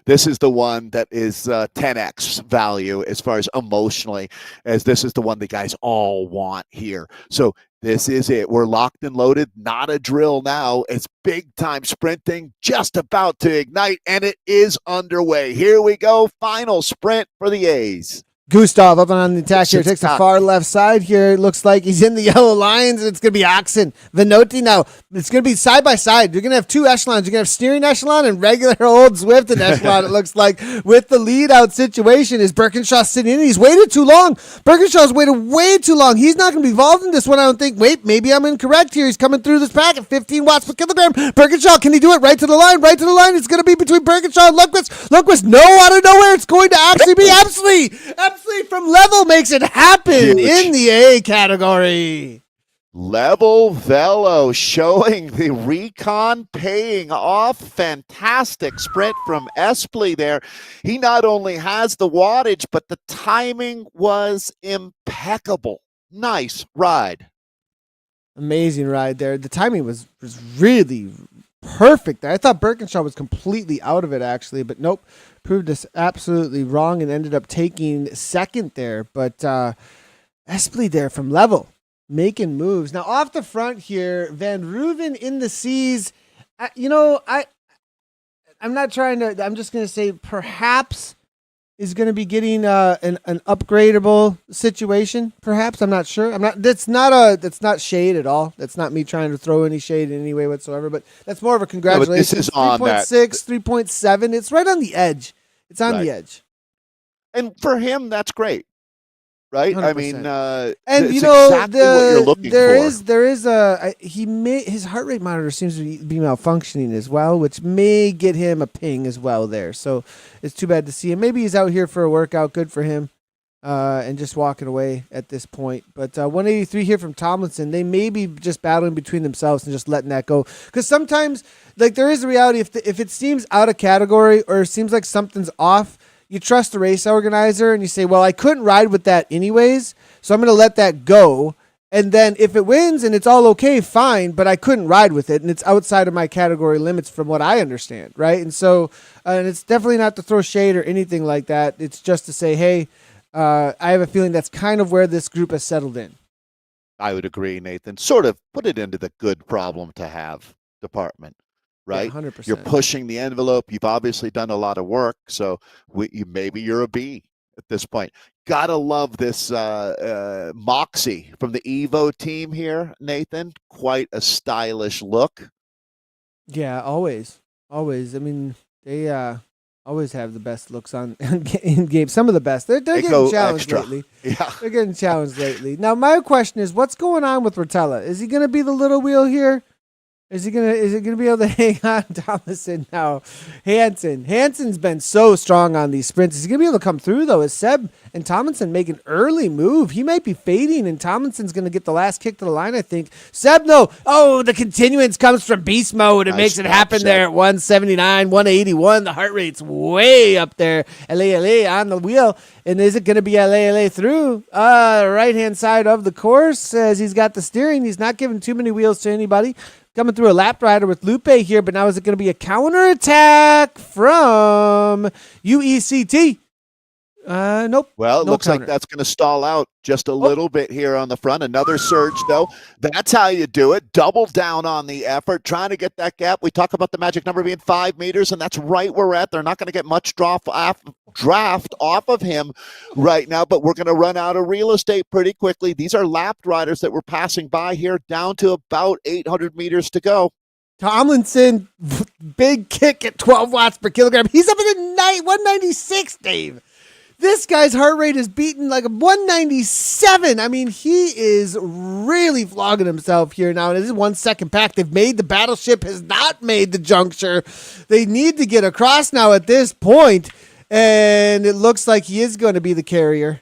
S2: this is the one that is 10x value as far as emotionally, as this is the one the guys all want here. So this is it. We're locked and loaded. Not a drill now. It's big time sprinting just about to ignite, and it is underway. Here we go. Final sprint for the A's.
S1: Gustav up and on the attack here. Takes the far left side here. It looks like he's in the yellow lines, and it's going to be Oxen. Vinotti now. It's going to be side by side. You're going to have two echelons. You're going to have steering echelon and regular old Zwift and echelon, it looks like, with the lead-out situation. Is Birkinshaw sitting in? He's waited too long. Birkinshaw's waited way too long. He's not going to be involved in this one, I don't think. Wait, maybe I'm incorrect here. He's coming through this pack at 15 watts per kilogram. Birkinshaw, can he do it? Right to the line, right to the line. It's going to be between Birkinshaw and Lundqvist. Lundqvist, no, out of nowhere. It's going to actually be Absolutely from level makes it happen in the A category.
S2: Level Velo showing the recon paying off. Fantastic sprint from Espley there. He not only has the wattage, but the timing was impeccable. Nice ride.
S1: Amazing ride there. The timing was really perfect there. I thought Birkinshaw was completely out of it, actually, but nope. Proved us absolutely wrong and ended up taking second there. But Espley there from level, making moves. Now off the front here, Van Ruven in the C's. I'm not trying to. I'm just going to say perhaps is going to be getting an upgradable situation. Perhaps, I'm not sure. That's not shade at all. That's not me trying to throw any shade in any way whatsoever. But that's more of a congratulations.
S2: No, this is on
S1: 3.6, 3.7. It's right on the edge. It's on the edge.
S2: And for him, that's great. Right?
S1: 100%.
S2: I mean,
S1: and
S2: you know, exactly what you're looking for.
S1: There is his heart rate monitor seems to be malfunctioning as well, which may get him a ping as well there. So it's too bad to see him. Maybe he's out here for a workout. Good for him. And just walking away at this point. But 183 here from Tomlinson. They may be just battling between themselves and just letting that go. Because sometimes, like, there is a reality. If it seems out of category or it seems like something's off, you trust the race organizer and you say, well, I couldn't ride with that anyways, so I'm going to let that go. And then if it wins and it's all okay, fine, but I couldn't ride with it and it's outside of my category limits from what I understand, right? And so, and it's definitely not to throw shade or anything like that. It's just to say, hey, I have a feeling that's kind of where this group has settled in.
S2: I would agree, Nathan. Sort of put it into the good problem to have department. Right?
S1: Yeah, 100%.
S2: You're pushing the envelope. You've obviously done a lot of work. So maybe you're a B at this point. Gotta love this Moxie from the Evo team here, Nathan. Quite a stylish look.
S1: Yeah, always. I mean, they always have the best looks on in games. Some of the best. They're getting challenged lately.
S2: Yeah.
S1: They're getting challenged lately. Now, my question is, what's going on with Rotella? Is he going to be the little wheel here? Is it gonna be able to hang on Thomason now? Hansen's been so strong on these sprints. Is he gonna be able to come through though? Is Seb and Tomlinson make an early move? He might be fading, and Tomlinson's gonna get the last kick to the line, I think. Seb, no. Oh, the continuance comes from beast mode and makes it happen there at 179, 181. The heart rate's way up there. LA on the wheel. And is it gonna be LA through? Right hand side of the course as he's got the steering. He's not giving too many wheels to anybody. Coming through a lap rider with Lupe here, but now is it going to be a counterattack from UECT? Nope.
S2: Well, it looks like that's going to stall out just a little bit here on the front. Another surge, though. That's how you do it. Double down on the effort, trying to get that gap. We talk about the magic number being 5 meters, and that's right where we're at. They're not going to get much draft off of him right now, but we're going to run out of real estate pretty quickly. These are lapped riders that we're passing by here, down to about 800 meters to go.
S1: Tomlinson, big kick at 12 watts per kilogram. He's up at the 196, Dave. This guy's heart rate is beaten like a 197. I mean, he is really flogging himself here now. And this is 1 second pack. They've made the battleship, has not made the juncture. They need to get across now at this point. And it looks like he is going to be the carrier.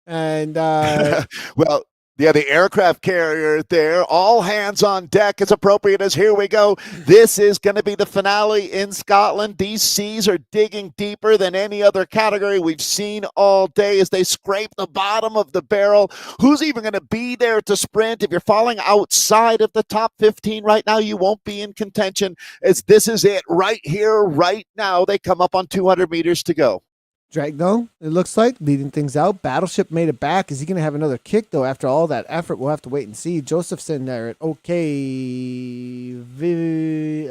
S1: And
S2: well, Yeah, the aircraft carrier there. All hands on deck, as appropriate as here we go. This is going to be the finale in Scotland. These seas are digging deeper than any other category we've seen all day as they scrape the bottom of the barrel. Who's even going to be there to sprint? If you're falling outside of the top 15 right now, you won't be in contention, as this is it right here, right now. They come up on 200 meters to go.
S1: Dragno, it looks like, leading things out. Battleship made it back. Is he going to have another kick, though, after all that effort? We'll have to wait and see. Josephson there at OK.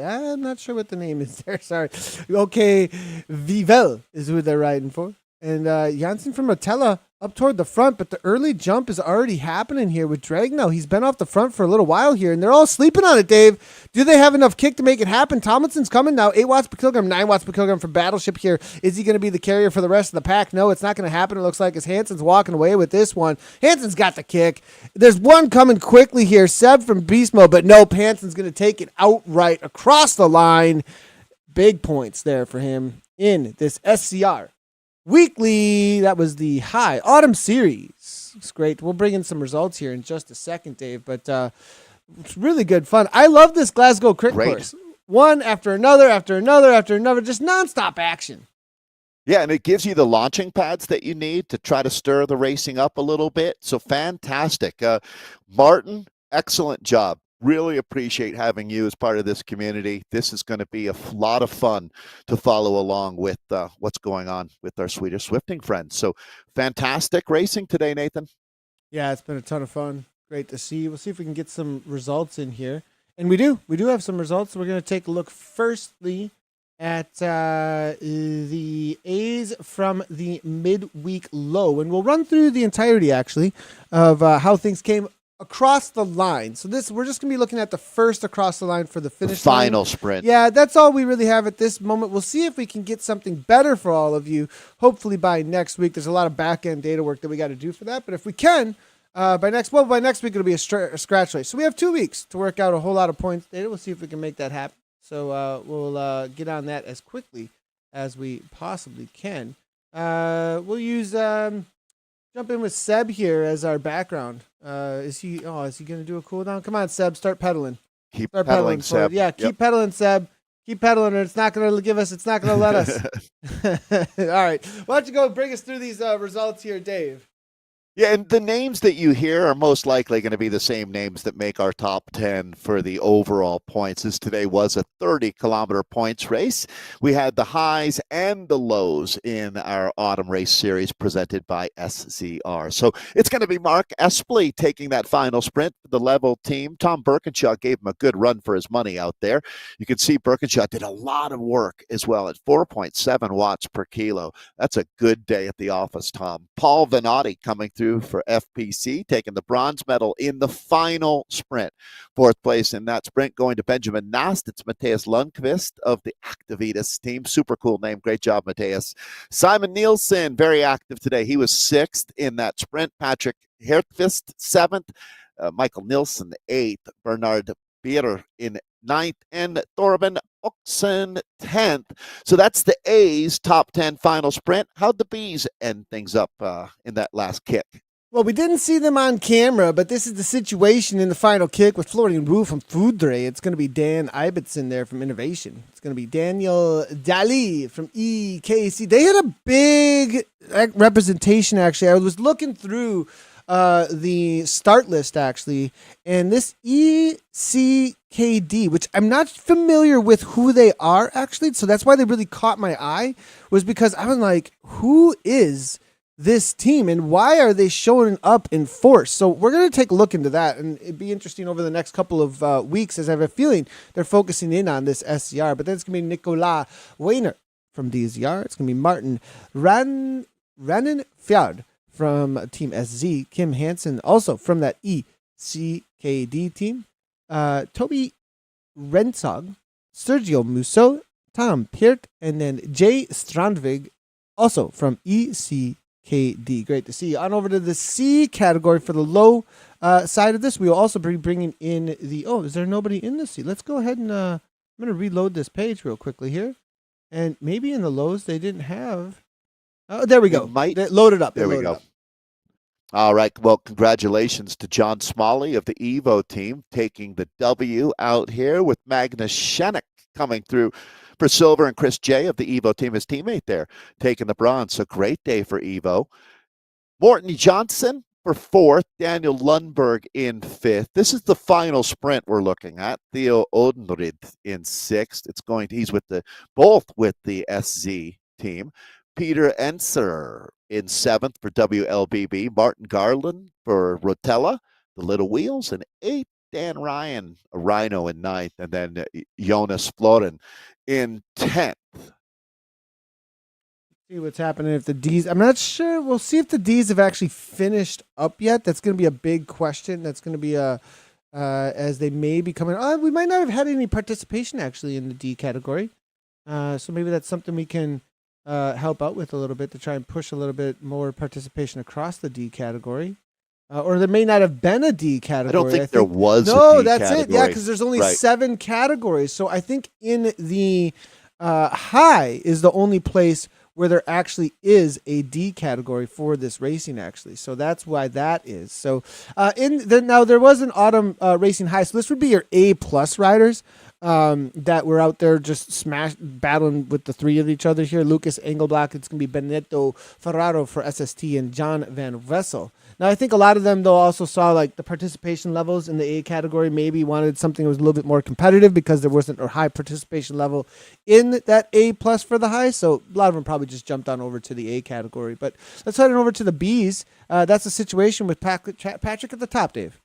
S1: I'm not sure what the name is there. Sorry. OK. Vivel is who they're riding for. And Janssen from Rotella up toward the front, but the early jump is already happening here with Dragno. He's been off the front for a little while here, and they're all sleeping on it, Dave. Do they have enough kick to make it happen? Tomlinson's coming now. 8 watts per kilogram, 9 watts per kilogram for Battleship here. Is he going to be the carrier for the rest of the pack? No, it's not going to happen. It looks like as Hansen's walking away with this one. Hansen's got the kick. There's one coming quickly here. Seb from Beast Mode, but nope. Hansen's going to take it outright across the line. Big points there for him in this SCR Weekly. That was the High Autumn Series. It's great. We'll bring in some results here in just a second, Dave, but it's really good fun. I love this Glasgow Crit course. One after another, after another, after another, just nonstop action.
S2: Yeah, and it gives you the launching pads that you need to try to stir the racing up a little bit. So fantastic. Martin, excellent job. Really appreciate having you as part of this community. This is going to be a lot of fun to follow along with what's going on with our Swedish Swifting friends. So fantastic racing today, Nathan.
S1: Yeah, it's been a ton of fun. Great to see. We'll see if we can get some results in here. And we do have some results. We're going to take a look firstly at the A's from the midweek low. And we'll run through the entirety, actually, of how things came across the line. So we're just going to be looking at the first across the line for the finish line.
S2: Final sprint.
S1: Yeah, that's all we really have at this moment. We'll see if we can get something better for all of you, hopefully by next week. There's a lot of back-end data work that we got to do for that. But if we can, by next week, it'll be a scratch race. So we have 2 weeks to work out a whole lot of points data. We'll see if we can make that happen. So we'll get on that as quickly as we possibly can. We'll use... jump in with Seb here as our background. Is he going to do a cooldown? Come on, Seb, start pedaling.
S2: Start pedaling, Seb.
S1: Yeah, keep pedaling, Seb. Keep pedaling, or it's not going to let us. All right. Why don't you go bring us through these results here, Dave?
S2: Yeah, and the names that you hear are most likely going to be the same names that make our top 10 for the overall points. This today was a 30-kilometer points race. We had the highs and the lows in our autumn race series presented by SZR. So it's going to be Mark Espley taking that final sprint for the level team. Tom Birkinshaw gave him a good run for his money out there. You can see Birkinshaw did a lot of work as well at 4.7 watts per kilo. That's a good day at the office, Tom. Paul Venati coming through for FPC, taking the bronze medal in the final sprint. 4th place in that sprint going to Benjamin Nast. It's Matthias Lundqvist of the Activitas team. Super cool name. Great job, Matthias. Simon Nielsen, very active today. He was 6th in that sprint. Patrick Hertqvist, 7th. Michael Nilsson, 8th. Bernard Beer in 9th. And Thorben Oxen 10th. So that's the A's top 10 final sprint. How'd the B's end things up in that last kick?
S1: Well, we didn't see them on camera, but this is the situation in the final kick with Florian Wu from Foodray. It's going to be Dan Ibbotson there from Innovation. It's going to be Daniel Dali from EKC. They had a big representation, actually. I was looking through the start list, actually, and this ECKD, which I'm not familiar with who they are, actually, so that's why they really caught my eye, was because I was like, who is this team and why are they showing up in force? So we're going to take a look into that, and it'd be interesting over the next couple of weeks, as I have a feeling they're focusing in on this SCR. But then it's going to be Nicolas Weiner from DZR. It's going to be Martin Rannenfjord from Team SZ. Kim Hansen, also from that ECKD team. Toby Rensog, Sergio Musso, Tom Peart, and then Jay Strandvig, also from ECKD. Great to see you. On over to the C category for the low side of this. We will also be bringing in the... Oh, is there nobody in the C? Let's go ahead and... I'm going to reload this page real quickly here. And maybe in the lows they didn't have... Oh, there we go. They loaded up.
S2: There we go. All right. Well, congratulations to John Smalley of the Evo team taking the W out here with Magnus Schenek coming through for silver, and Chris J of the Evo team, his teammate there, taking the bronze. So great day for Evo. Morton Johnson for fourth, Daniel Lundberg in fifth. This is the final sprint we're looking at. Theo Odenrid in sixth. He's both with the SZ team. Peter Enser in seventh for WLBB. Martin Garland for Rotella, the Little Wheels, and eighth. Dan Ryan, a Rhino in ninth, and then Jonas Florin in 10th.
S1: See what's happening if the D's. I'm not sure. We'll see if the D's have actually finished up yet. That's going to be a big question. That's going to be as they may be coming. We might not have had any participation actually in the D category. So maybe that's something we can help out with a little bit to try and push a little bit more participation across the D category. Or there may not have been a D category.
S2: I don't think there was a
S1: No,
S2: D
S1: that's
S2: category.
S1: it. Yeah, because there's only 7 categories. So I think in the high is the only place where there actually is a D category for this racing, actually. So that's why that is. So now there was an autumn racing high. So this would be your A+ riders that were out there just battling with the 3 of each other here. Lucas Engelblack, it's going to be Benedetto Ferraro for SST, and John Van Vessel. Now, I think a lot of them, though, also saw like the participation levels in the A category, maybe wanted something that was a little bit more competitive because there wasn't a high participation level in that A+ for the high. So a lot of them probably just jumped on over to the A category. But let's head on over to the Bs. That's the situation with Patrick at the top, Dave.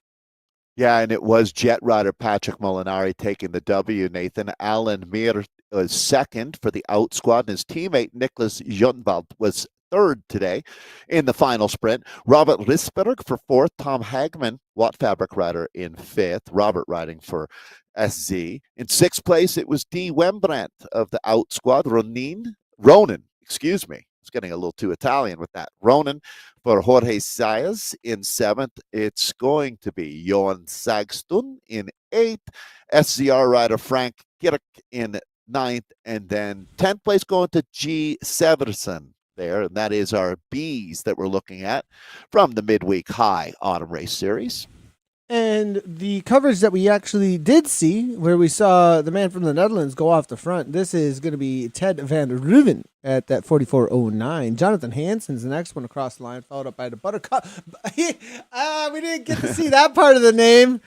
S2: Yeah, and it was jet rider Patrick Molinari taking the W, Nathan. Alan Mir was second for the out squad, and his teammate Nicholas Junvald was third today in the final sprint. Robert Risberg for fourth. Tom Hagman, Watt Fabric rider, in fifth. Robert riding for SZ. In sixth place, it was D. Wembrandt of the out squad. Ronan, excuse me. It's getting a little too Italian with that. Ronan for Jorge Saez in seventh. It's going to be Johan Sagstun in eighth. SZR rider Frank Kirk in ninth. And then 10th place going to G. Severson there. And that is our Bs that we're looking at from the Midweek High Autumn Race Series.
S1: And the coverage that we actually did see, where we saw the man from the Netherlands go off the front, this is going to be Ted van Ruven at that 44.09. Jonathan Hansen's the next one across the line, followed up by the Buttercup. We didn't get to see that part of the name.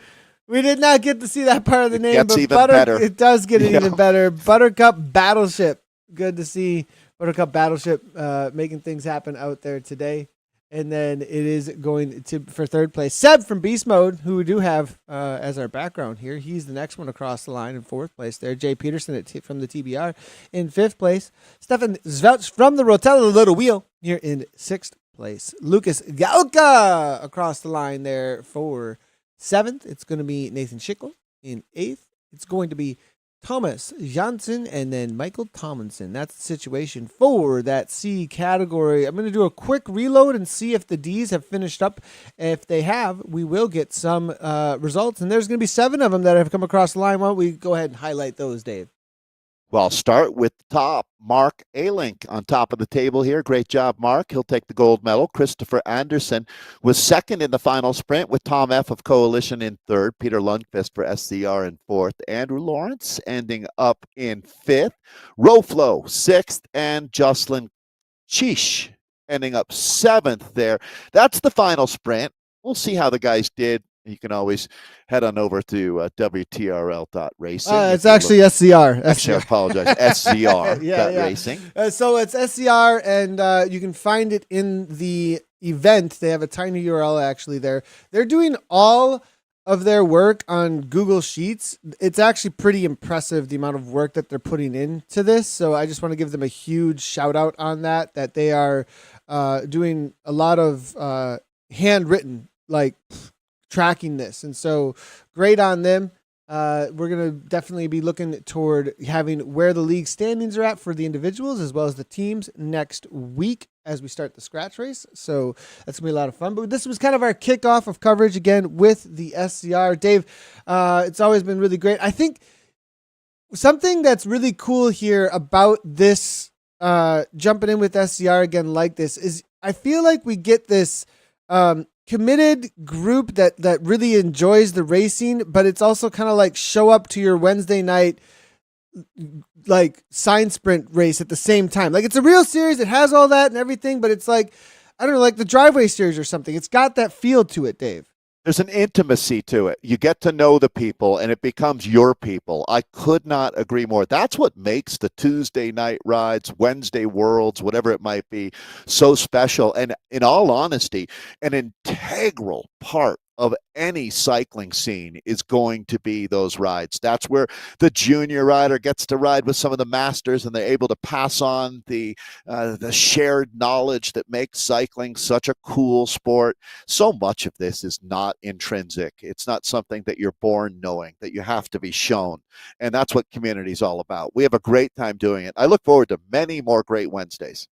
S1: We did not get to see that part of the name.
S2: But
S1: it does get even better. Buttercup Battleship. Good to see Buttercup Battleship making things happen out there today. And then it is going to for third place. Seb from Beast Mode, who we do have as our background here. He's the next one across the line in fourth place there. Jay Peterson from the TBR in fifth place. Stefan Zvelch from the Rotella Little Wheel here in sixth place. Lucas Galka across the line there for seventh. It's going to be Nathan Schickel in eighth. It's going to be Thomas Janssen and then Michael Tomlinson. That's the situation for that C category. I'm going to do a quick reload and see if the Ds have finished up. If they have, we will get some results. And there's going to be 7 of them that have come across the line. Why don't we go ahead and highlight those, Dave?
S2: Well, I'll start with the top. Mark Alink on top of the table here. Great job, Mark. He'll take the gold medal. Christopher Anderson was second in the final sprint with Tom F. of Coalition in third. Peter Lundqvist for SCR in fourth. Andrew Lawrence ending up in fifth. Roflo sixth. And Jocelyn Chish ending up seventh there. That's the final sprint. We'll see how the guys did. You can always head on over to WTRL.racing.
S1: It's actually SCR.
S2: Actually, I apologize. SCR. Racing.
S1: So it's SCR, and you can find it in the event. They have a tiny URL actually there. They're doing all of their work on Google Sheets. It's actually pretty impressive the amount of work that they're putting into this. So I just want to give them a huge shout out on that they are doing a lot of handwritten, like, tracking this. And so great on them. We're going to definitely be looking toward having where the league standings are at for the individuals as well as the teams next week as we start the scratch race. So that's going to be a lot of fun. But this was kind of our kickoff of coverage again with the SCR. Dave, it's always been really great. I think something that's really cool here about this jumping in with SCR again like this is I feel like we get this committed group that really enjoys the racing, but it's also kind of like show up to your Wednesday night like sign sprint race at the same time. Like it's a real series. It has all that and everything, but it's like, I don't know, like the driveway series or something. It's got that feel to it, Dave.
S2: There's an intimacy to it. You get to know the people and it becomes your people. I could not agree more. That's what makes the Tuesday night rides, Wednesday worlds, whatever it might be, so special. And in all honesty, an integral part of any cycling scene is going to be those rides. That's where the junior rider gets to ride with some of the masters, and they're able to pass on the shared knowledge that makes cycling such a cool sport. So much of this is not intrinsic. It's not something that you're born knowing, that you have to be shown. And that's what community is all about. We have a great time doing it. I look forward to many more great Wednesdays.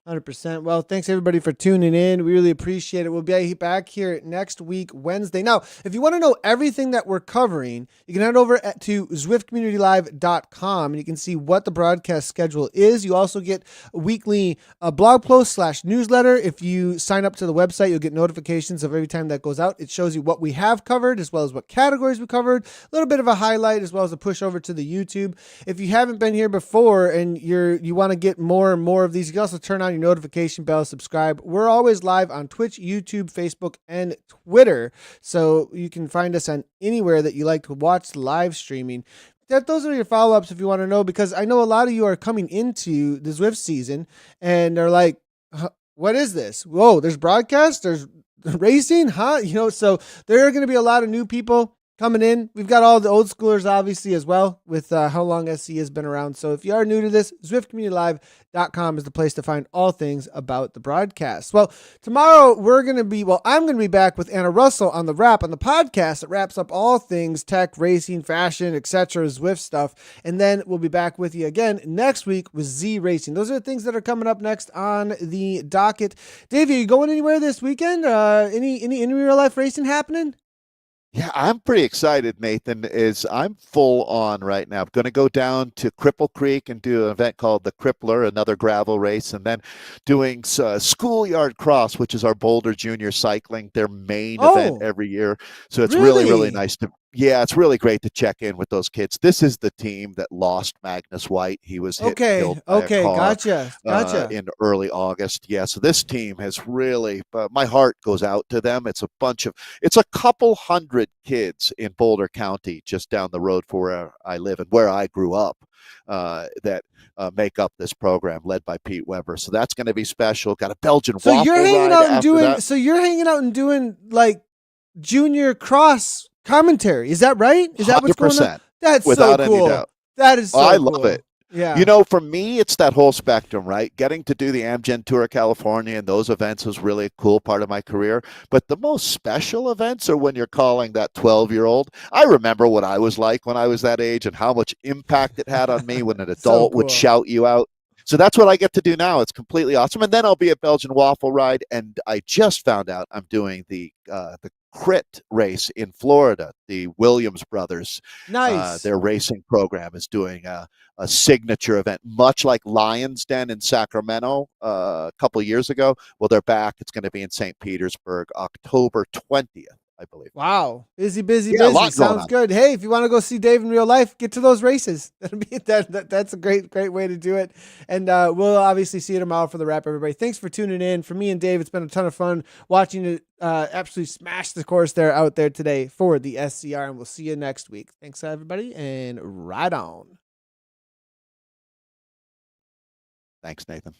S1: 100%. Well, thanks everybody for tuning in. We really appreciate it. We'll be back here next week, Wednesday. Now, if you want to know everything that we're covering, you can head over to zwiftcommunitylive.com and you can see what the broadcast schedule is. You also get a weekly blog post / newsletter. If you sign up to the website, you'll get notifications of every time that goes out. It shows you what we have covered as well as what categories we covered, a little bit of a highlight as well as a push over to the YouTube. If you haven't been here before and you want to get more and more of these, you can also turn on your notification bell, subscribe. We're always live on Twitch, YouTube, Facebook, and Twitter. So you can find us on anywhere that you like to watch live streaming. Those are your follow-ups if you want to know, because I know a lot of you are coming into the Zwift season and they're like, what is this? Whoa, there's broadcast, there's racing, huh? So there are going to be a lot of new people coming in. We've got all the old schoolers, obviously, as well, with how long SC has been around. So if you are new to this, zwiftcommunitylive.com is the place to find all things about the broadcast. Well, tomorrow I'm going to be back with Anna Russell on the wrap, on the podcast that wraps up all things tech, racing, fashion, etc., Zwift stuff. And then we'll be back with you again next week with Z Racing. Those are the things that are coming up next on the docket. Dave, are you going anywhere this weekend? Any real life racing happening?
S2: Yeah, I'm pretty excited, Nathan. I'm full on right now. I'm going to go down to Cripple Creek and do an event called the Crippler, another gravel race, and then doing Schoolyard Cross, which is our Boulder Junior Cycling, their main event every year. So it's really nice to. Yeah, it's really great to check in with those kids. This is the team that lost Magnus White. He was killed by a car,
S1: gotcha.
S2: In early August. Yeah, so this team has really, my heart goes out to them. It's a couple hundred kids in Boulder County, just down the road for where I live and where I grew up, that make up this program led by Pete Weber. So that's going to be special. Got a Belgian waffle ride.
S1: So you're hanging out and doing like junior cross commentary. Is that right? Is that what's going on? That's
S2: without
S1: so cool.
S2: Any doubt.
S1: That is so
S2: I
S1: cool.
S2: love it.
S1: Yeah.
S2: For me, it's that whole spectrum, right? Getting to do the Amgen Tour of California and those events was really a cool part of my career. But the most special events are when you're calling that 12-year-old. I remember what I was like when I was that age and how much impact it had on me when an adult would shout you out. So that's what I get to do now. It's completely awesome. And then I'll be at Belgian Waffle Ride. And I just found out I'm doing the Crit race in Florida. The Williams brothers,
S1: nice.
S2: Their racing program is doing a signature event, much like Lions Den in Sacramento a couple of years ago. Well, they're back. It's going to be in St. Petersburg, October 20th. I believe.
S1: Wow. Busy. Sounds good. Hey, if you want to go see Dave in real life, get to those races. That's a great way to do it. And we'll obviously see you tomorrow for the wrap, everybody. Thanks for tuning in. For me and Dave, it's been a ton of fun watching it absolutely smash the course out there today for the SZR, and we'll see you next week. Thanks, everybody, and ride on.
S2: Thanks, Nathan.